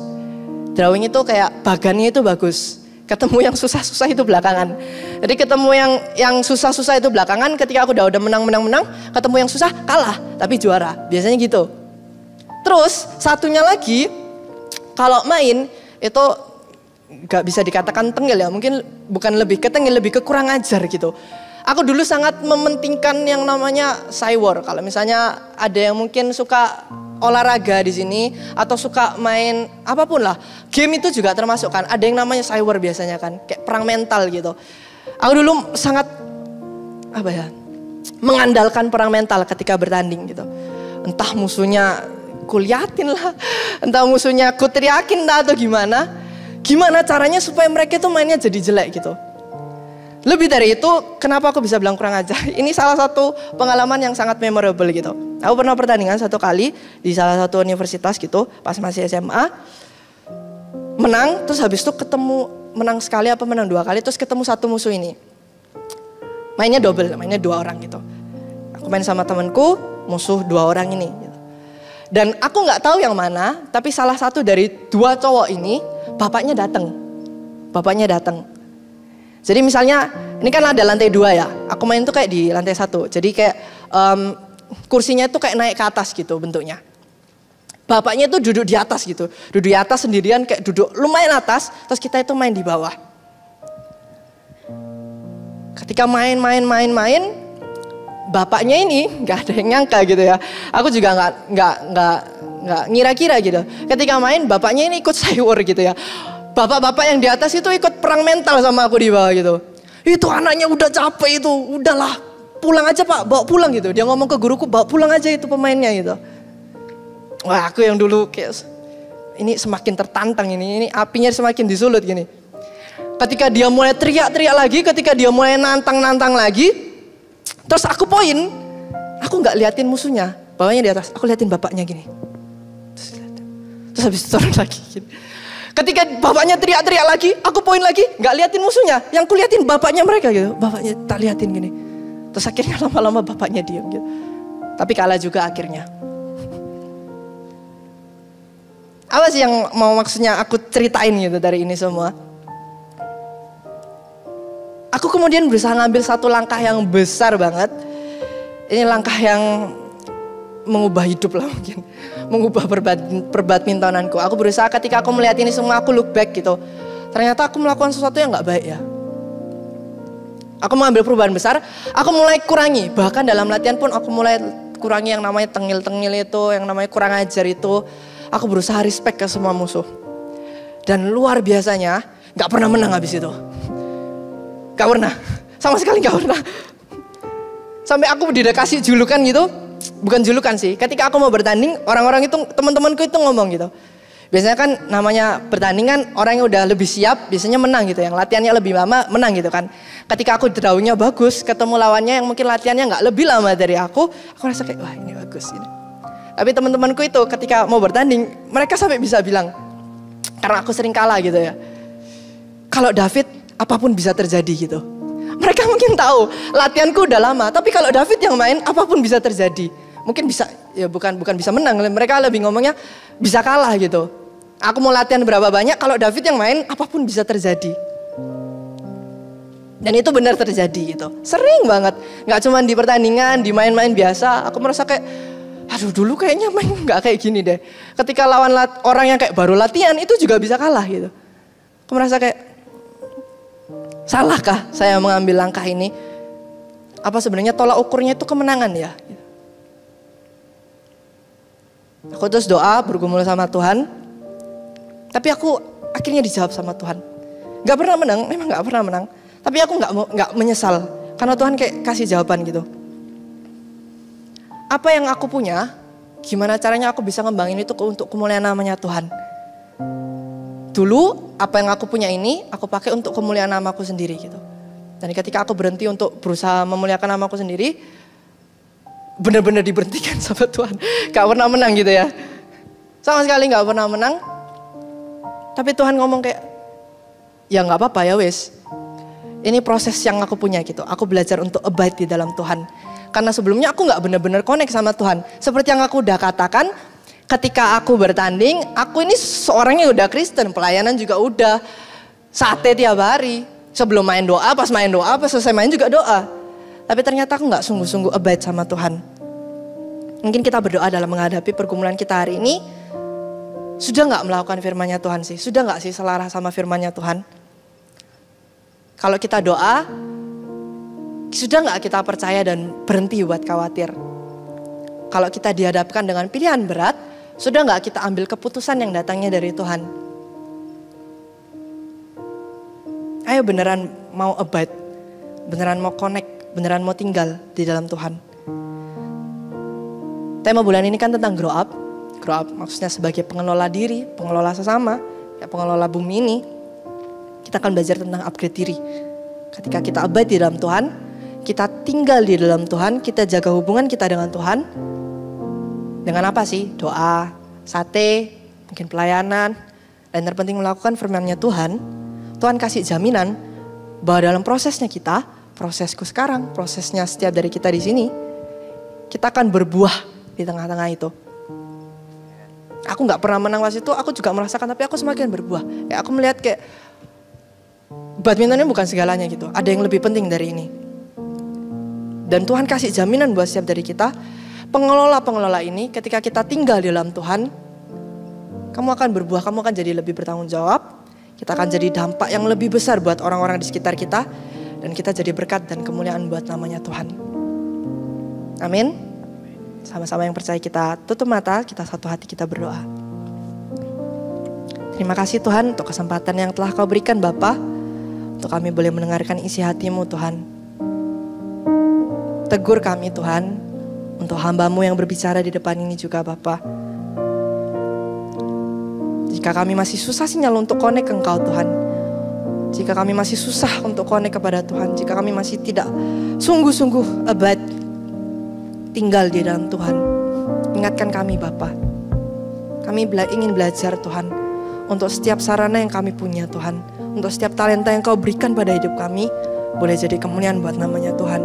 drawing itu kayak bagannya itu bagus. Ketemu yang susah-susah itu belakangan. Jadi ketemu yang susah-susah itu belakangan, ketika aku udah menang, ketemu yang susah kalah, tapi juara. Biasanya gitu. Terus satunya lagi, kalau main itu gak bisa dikatakan tengil ya, mungkin bukan lebih ke tengil, lebih ke kurang ajar gitu. Aku dulu sangat mementingkan yang namanya cywar. Kalau misalnya ada yang mungkin suka olahraga di sini atau suka main apapun lah, game itu juga termasuk kan. Ada yang namanya cywar biasanya kan, kayak perang mental gitu. Aku dulu sangat mengandalkan perang mental ketika bertanding gitu. Entah musuhnya kuliatin lah, entah musuhnya ku teriakin lah atau gimana. Gimana caranya supaya mereka itu mainnya jadi jelek gitu. Lebih dari itu, kenapa aku bisa bilang kurang ajar? Ini salah satu pengalaman yang sangat memorable gitu. Aku pernah pertandingan satu kali di salah satu universitas gitu, pas masih SMA. Menang, terus habis itu ketemu, menang sekali apa menang 2 kali, terus ketemu satu musuh ini. Mainnya double, mainnya 2 orang gitu. Aku main sama temanku, musuh 2 orang ini. Gitu. Dan aku gak tahu yang mana, tapi salah satu dari 2 cowok ini, bapaknya datang. Jadi misalnya, ini kan ada lantai 2 ya, aku main tuh kayak di lantai 1. Jadi kayak kursinya tuh kayak naik ke atas gitu bentuknya. Bapaknya tuh duduk di atas gitu, duduk di atas sendirian kayak duduk lumayan atas, terus kita itu main di bawah. Ketika main, bapaknya ini nggak ada yang nyangka gitu ya. Aku juga nggak ngira-kira gitu. Ketika main, bapaknya ini ikut cywar gitu ya. Bapak-bapak yang di atas itu ikut perang mental sama aku di bawah gitu. Itu anaknya udah capek itu, udahlah pulang aja Pak, bawa pulang gitu. Dia ngomong ke guruku, bawa pulang aja itu pemainnya gitu. Wah, aku yang dulu kayak ini semakin tertantang ini apinya semakin disulut gini. Ketika dia mulai teriak-teriak lagi, ketika dia mulai nantang-nantang lagi, terus aku poin, aku nggak liatin musuhnya, bawahnya di atas, aku liatin bapaknya gini. Terus habis itu turun lagi gini. Ketika bapaknya teriak-teriak lagi, aku poin lagi, nggak liatin musuhnya, yang kuliatin bapaknya mereka gitu. Bapaknya tak liatin gini. Terus akhirnya lama-lama bapaknya diam gitu. Tapi kalah juga akhirnya. Apa sih yang mau maksudnya aku ceritain gitu dari ini semua? Aku kemudian berusaha ngambil satu langkah yang besar banget. Ini langkah yang mengubah hidup lah mungkin. Mengubah perbadmintonanku. Aku berusaha ketika aku melihat ini semua, aku look back gitu. Ternyata aku melakukan sesuatu yang gak baik ya. Aku mengambil perubahan besar, aku mulai kurangi. Bahkan dalam latihan pun aku mulai kurangi yang namanya tengil-tengil itu, yang namanya kurang ajar itu. Aku berusaha respect ke semua musuh. Dan luar biasanya, gak pernah menang habis itu. Gak pernah, sama sekali gak pernah. Sampai aku dikasih julukan gitu. Bukan julukan sih, ketika aku mau bertanding, orang-orang itu, teman-temanku itu ngomong gitu. Biasanya kan namanya bertanding kan orang yang udah lebih siap, biasanya menang gitu. Yang latihannya lebih lama menang gitu kan. Ketika aku drawingnya bagus, ketemu lawannya yang mungkin latihannya gak lebih lama dari aku rasa kayak, wah ini bagus ini. Tapi teman-temanku itu ketika mau bertanding, mereka sampai bisa bilang, karena aku sering kalah gitu ya. Kalau David, apapun bisa terjadi gitu. Mereka mungkin tahu latihanku udah lama, tapi kalau David yang main apapun bisa terjadi. Mungkin bisa, ya bukan bisa menang, mereka lebih ngomongnya bisa kalah gitu. Aku mau latihan berapa banyak, kalau David yang main apapun bisa terjadi. Dan itu benar terjadi gitu. Sering banget, gak cuma di pertandingan, di main-main biasa. Aku merasa kayak, aduh dulu kayaknya main gak kayak gini deh. Ketika lawan orang yang kayak baru latihan itu juga bisa kalah gitu. Aku merasa kayak, salahkah saya mengambil langkah ini? Apa sebenarnya tolak ukurnya itu kemenangan ya? Aku terus doa, bergumul sama Tuhan. Tapi aku akhirnya dijawab sama Tuhan. Gak pernah menang, memang gak pernah menang. Tapi aku gak menyesal. Karena Tuhan kayak kasih jawaban gitu. Apa yang aku punya, gimana caranya aku bisa ngembangin itu untuk kemuliaan namanya Tuhan. Dulu apa yang aku punya ini aku pakai untuk kemuliaan namaku sendiri gitu. Dan ketika aku berhenti untuk berusaha memuliakan namaku sendiri, benar-benar diberhentikan sama Tuhan. Gak pernah menang gitu ya. Sama sekali gak pernah menang. Tapi Tuhan ngomong kayak, ya gak apa-apa ya wes. Ini proses yang aku punya gitu. Aku belajar untuk abide di dalam Tuhan. Karena sebelumnya aku gak benar-benar connect sama Tuhan. Seperti yang aku udah katakan, Ketika aku bertanding, aku ini seorangnya udah Kristen, pelayanan juga udah, sate tiap hari. Sebelum main doa, pas selesai main juga doa. Tapi ternyata aku gak sungguh-sungguh abide sama Tuhan. Mungkin kita berdoa dalam menghadapi pergumulan kita hari ini, sudah gak melakukan firman-Nya Tuhan sih? Sudah gak sih selaras sama firman-Nya Tuhan? Kalau kita doa, sudah gak kita percaya dan berhenti buat khawatir? Kalau kita dihadapkan dengan pilihan berat, sudah gak kita ambil keputusan yang datangnya dari Tuhan? Ayo beneran mau abide, beneran mau connect, beneran mau tinggal di dalam Tuhan. Tema bulan ini kan tentang grow up. Grow up maksudnya sebagai pengelola diri, pengelola sesama, ya pengelola bumi ini. Kita akan belajar tentang upgrade diri. Ketika kita abide di dalam Tuhan, kita tinggal di dalam Tuhan, kita jaga hubungan kita dengan Tuhan. Dengan apa sih? Doa, sate, mungkin pelayanan, dan terpenting melakukan firman-Nya Tuhan. Tuhan kasih jaminan bahwa dalam prosesnya kita, prosesku sekarang, prosesnya setiap dari kita di sini, kita akan berbuah di tengah-tengah itu. Aku gak pernah menang pas itu, aku juga merasakan, tapi aku semakin berbuah. Aku melihat kayak badminton ini bukan segalanya gitu. Ada yang lebih penting dari ini. Dan Tuhan kasih jaminan buat setiap dari kita. Pengelola-pengelola ini ketika kita tinggal di dalam Tuhan, kamu akan berbuah, kamu akan jadi lebih bertanggung jawab. Kita akan jadi dampak yang lebih besar buat orang-orang di sekitar kita. Dan kita jadi berkat dan kemuliaan buat namanya Tuhan. Amin. Sama-sama yang percaya kita tutup mata, kita satu hati kita berdoa. Terima kasih Tuhan untuk kesempatan yang telah Kau berikan Bapa, untuk kami boleh mendengarkan isi hati-Mu Tuhan. Tegur kami Tuhan, untuk hamba-Mu yang berbicara di depan ini juga Bapa. Jika kami masih susah sinyal untuk connect ke Engkau Tuhan, jika kami masih susah untuk connect kepada Tuhan, jika kami masih tidak sungguh-sungguh abad tinggal di dalam Tuhan, ingatkan kami Bapa. Kami ingin belajar Tuhan, untuk setiap sarana yang kami punya Tuhan, untuk setiap talenta yang Kau berikan pada hidup kami, boleh jadi kemuliaan buat namanya Tuhan.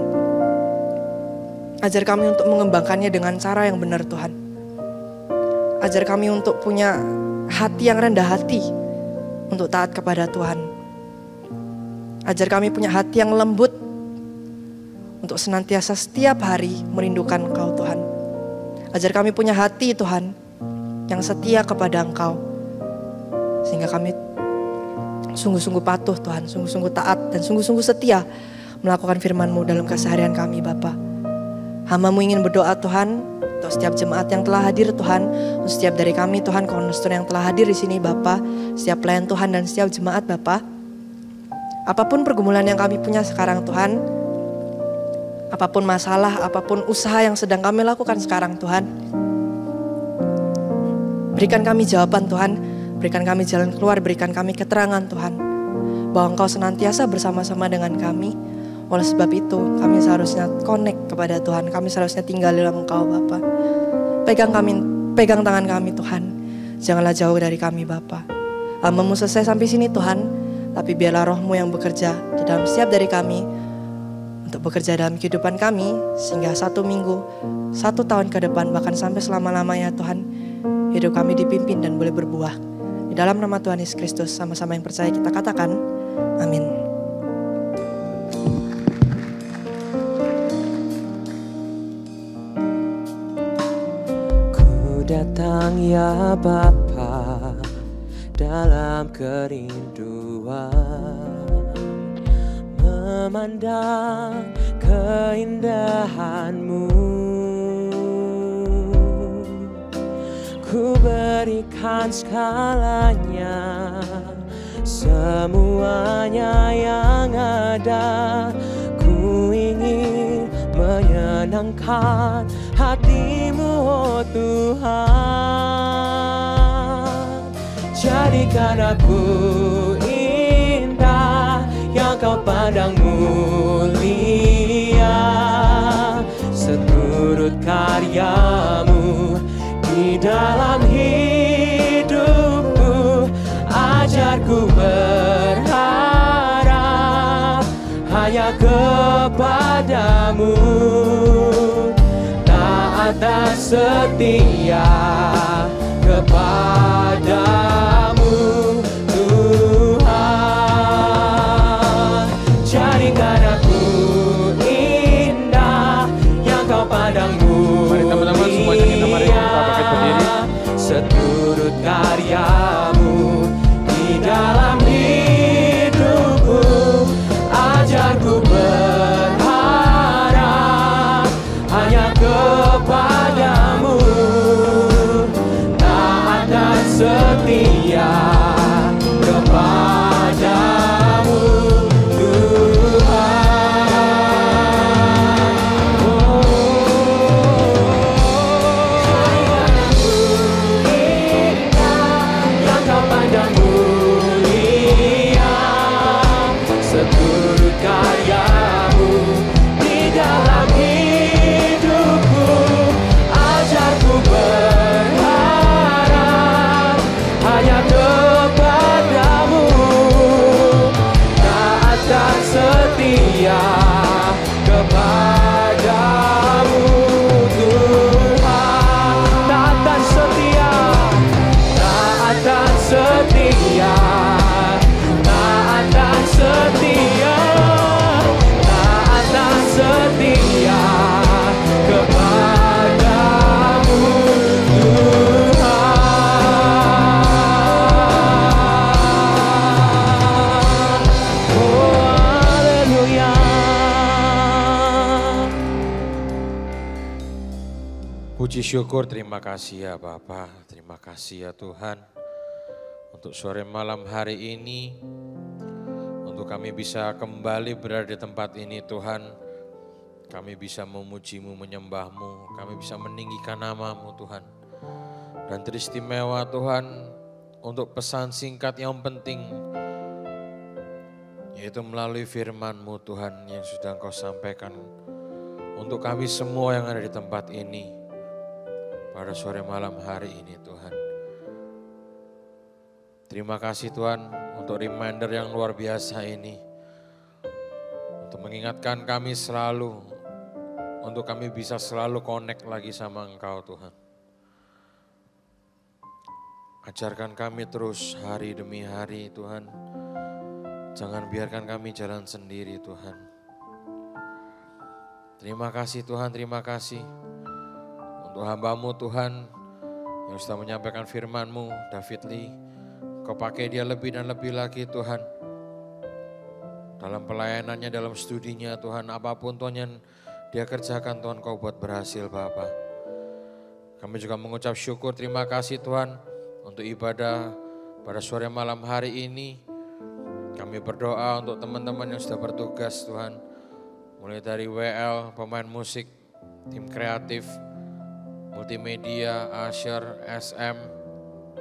Ajar kami untuk mengembangkannya dengan cara yang benar Tuhan. Ajar kami untuk punya hati yang rendah hati, untuk taat kepada Tuhan. Ajar kami punya hati yang lembut, untuk senantiasa setiap hari merindukan Engkau Tuhan. Ajar kami punya hati Tuhan, yang setia kepada Engkau. Sehingga kami sungguh-sungguh patuh Tuhan, sungguh-sungguh taat dan sungguh-sungguh setia melakukan firman-Mu dalam keseharian kami Bapa. Hamba-Mu ingin berdoa Tuhan untuk setiap jemaat yang telah hadir Tuhan, untuk setiap dari kami Tuhan, cornerstone yang telah hadir di sini Bapa, setiap pelayan Tuhan dan setiap jemaat Bapa. Apapun pergumulan yang kami punya sekarang Tuhan, apapun masalah, apapun usaha yang sedang kami lakukan sekarang Tuhan, berikan kami jawaban Tuhan, berikan kami jalan keluar, berikan kami keterangan Tuhan, bahwa Engkau senantiasa bersama-sama dengan kami. Oleh sebab itu kami seharusnya connect kepada Tuhan, kami seharusnya tinggal dalam Engkau Bapa. Pegang tangan kami Tuhan, janganlah jauh dari kami Bapa. Hamba-Mu selesai sampai sini Tuhan, tapi biarlah Roh-Mu yang bekerja di dalam setiap dari kami, untuk bekerja dalam kehidupan kami, sehingga 1 minggu, 1 tahun ke depan, bahkan sampai selama-lamanya Tuhan, hidup kami dipimpin dan boleh berbuah. Di dalam nama Tuhan Yesus Kristus, sama-sama yang percaya kita katakan, amin.
Ku datang ya Bapa dalam kerinduan, memandang keindahan-Mu. Ku berikan segalanya, semuanya yang ada. Ku ingin menyenangkan hati-Mu, oh Tuhan. Jadikan aku indah, yang Kau pandang mulia, seturut karya-Mu di dalam hidupku. Ajarku berharap hanya kepada-Mu, taat dan setia kepadamu Tuhan. Jadikan aku indah yang kau pandang mulia.
Mari teman-teman semuanya kita bangkit berdiri.
Seturut karyamu di dalam hidupku, ajarku berharap hanya kepadamu, taat dan setia kepadamu Tuhan. Yang kau pandang mulia, seturut karyamu di dalam hidupku, ajarku berharap hanya kepadamu, taat dan setia kepadamu Tuhan. Taat dan setia, taat dan setia, taat dan setia, taat dan setia kepadamu Tuhan. Oh haleluya.
Puji syukur, terima kasih ya Bapa, terima kasih ya Tuhan. Untuk sore malam hari ini, untuk kami bisa kembali berada di tempat ini Tuhan. Kami bisa memuji-Mu, menyembah-Mu, kami bisa meninggikan nama-Mu Tuhan. Dan teristimewa Tuhan untuk pesan singkat yang penting, yaitu melalui firman-Mu Tuhan yang sudah Engkau sampaikan untuk kami semua yang ada di tempat ini pada sore malam hari ini Tuhan. Terima kasih Tuhan untuk reminder yang luar biasa ini, untuk mengingatkan kami selalu, untuk kami bisa selalu connect lagi sama Engkau Tuhan. Ajarkan kami terus hari demi hari Tuhan, jangan biarkan kami jalan sendiri Tuhan. Terima kasih Tuhan, terima kasih untuk hamba-Mu Tuhan yang sudah menyampaikan firman-Mu, David Lee. Kau pakai dia lebih dan lebih lagi Tuhan. Dalam pelayanannya, dalam studinya Tuhan, apapun Tuhan yang dia kerjakan Tuhan, Kau buat berhasil Bapa. Kami juga mengucap syukur, terima kasih Tuhan untuk ibadah pada sore malam hari ini. Kami berdoa untuk teman-teman yang sudah bertugas Tuhan. Mulai dari WL, pemain musik, tim kreatif, multimedia, usher, SM,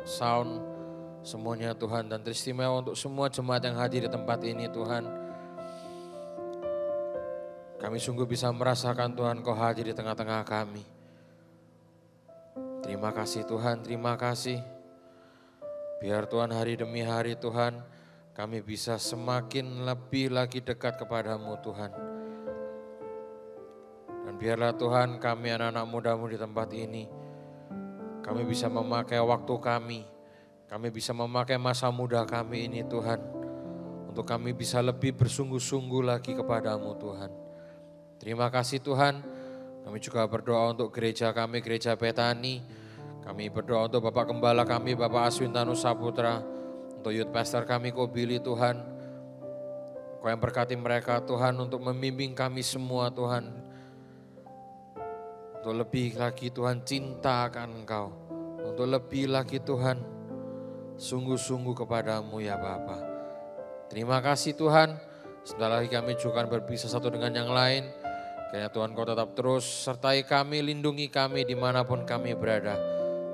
sound, semuanya Tuhan. Dan teristimewa untuk semua jemaat yang hadir di tempat ini Tuhan. Kami sungguh bisa merasakan Tuhan Kau hadir di tengah-tengah kami. Terima kasih Tuhan, terima kasih. Biar Tuhan hari demi hari Tuhan, kami bisa semakin lebih lagi dekat kepadamu Tuhan. Dan biarlah Tuhan kami anak-anak muda-Mu di tempat ini, kami bisa memakai waktu kami bisa memakai masa muda kami ini Tuhan, untuk kami bisa lebih bersungguh-sungguh lagi kepadamu Tuhan. Terima kasih Tuhan, kami juga berdoa untuk gereja kami, Gereja Betani. Kami berdoa untuk Bapak Gembala kami, Bapak Aswin Tanu Saputra, untuk youth pastor kami, Ko Billy Tuhan. Kau yang berkati mereka Tuhan untuk membimbing kami semua Tuhan. Untuk lebih lagi Tuhan cinta akan Engkau. Untuk lebih lagi Tuhan sungguh-sungguh kepadamu ya Bapa. Terima kasih Tuhan. Sebentar lagi kami juga akan berpisah satu dengan yang lain. Kiranya Tuhan Kau tetap terus sertai kami, lindungi kami dimanapun kami berada.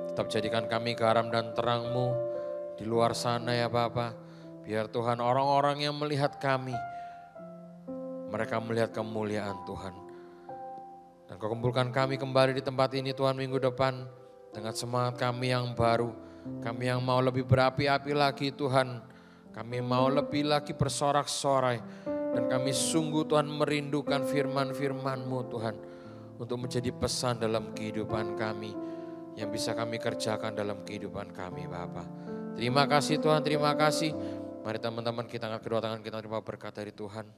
Tetap jadikan kami garam dan terang-Mu di luar sana ya Bapa. Biar Tuhan orang-orang yang melihat kami, mereka melihat kemuliaan Tuhan. Dan Kau kumpulkan kami kembali di tempat ini Tuhan minggu depan dengan semangat kami yang baru. Kami yang mau lebih berapi-api lagi Tuhan. Kami mau lebih lagi bersorak-sorai. Dan kami sungguh Tuhan merindukan firman-firman-Mu Tuhan. Untuk menjadi pesan dalam kehidupan kami. yang bisa kami kerjakan dalam kehidupan kami Bapa. Terima kasih Tuhan, terima kasih. Mari teman-teman kita angkat kedua tangan kita terima berkat dari Tuhan.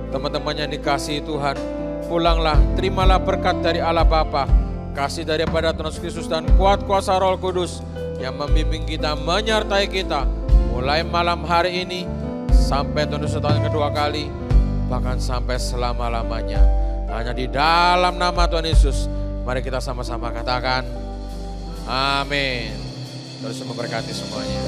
Teman-teman yang dikasihi Tuhan, pulanglah, terimalah berkat dari Allah Bapa, kasih daripada Tuhan Yesus Kristus dan kuat kuasa Roh Kudus yang membimbing kita, menyertai kita mulai malam hari ini sampai Tuhan Yesus datang kedua kali, bahkan sampai selama-lamanya. Hanya di dalam nama Tuhan Yesus, mari kita sama-sama katakan amin. Terus memberkati semuanya.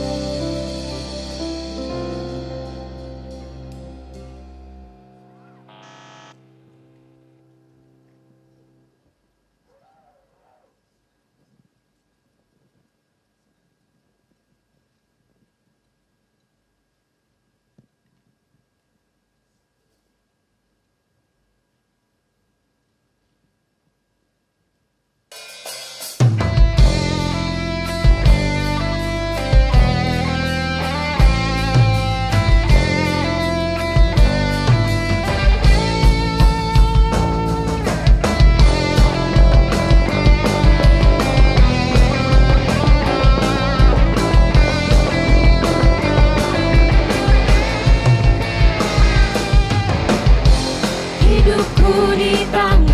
Hidupku di tangan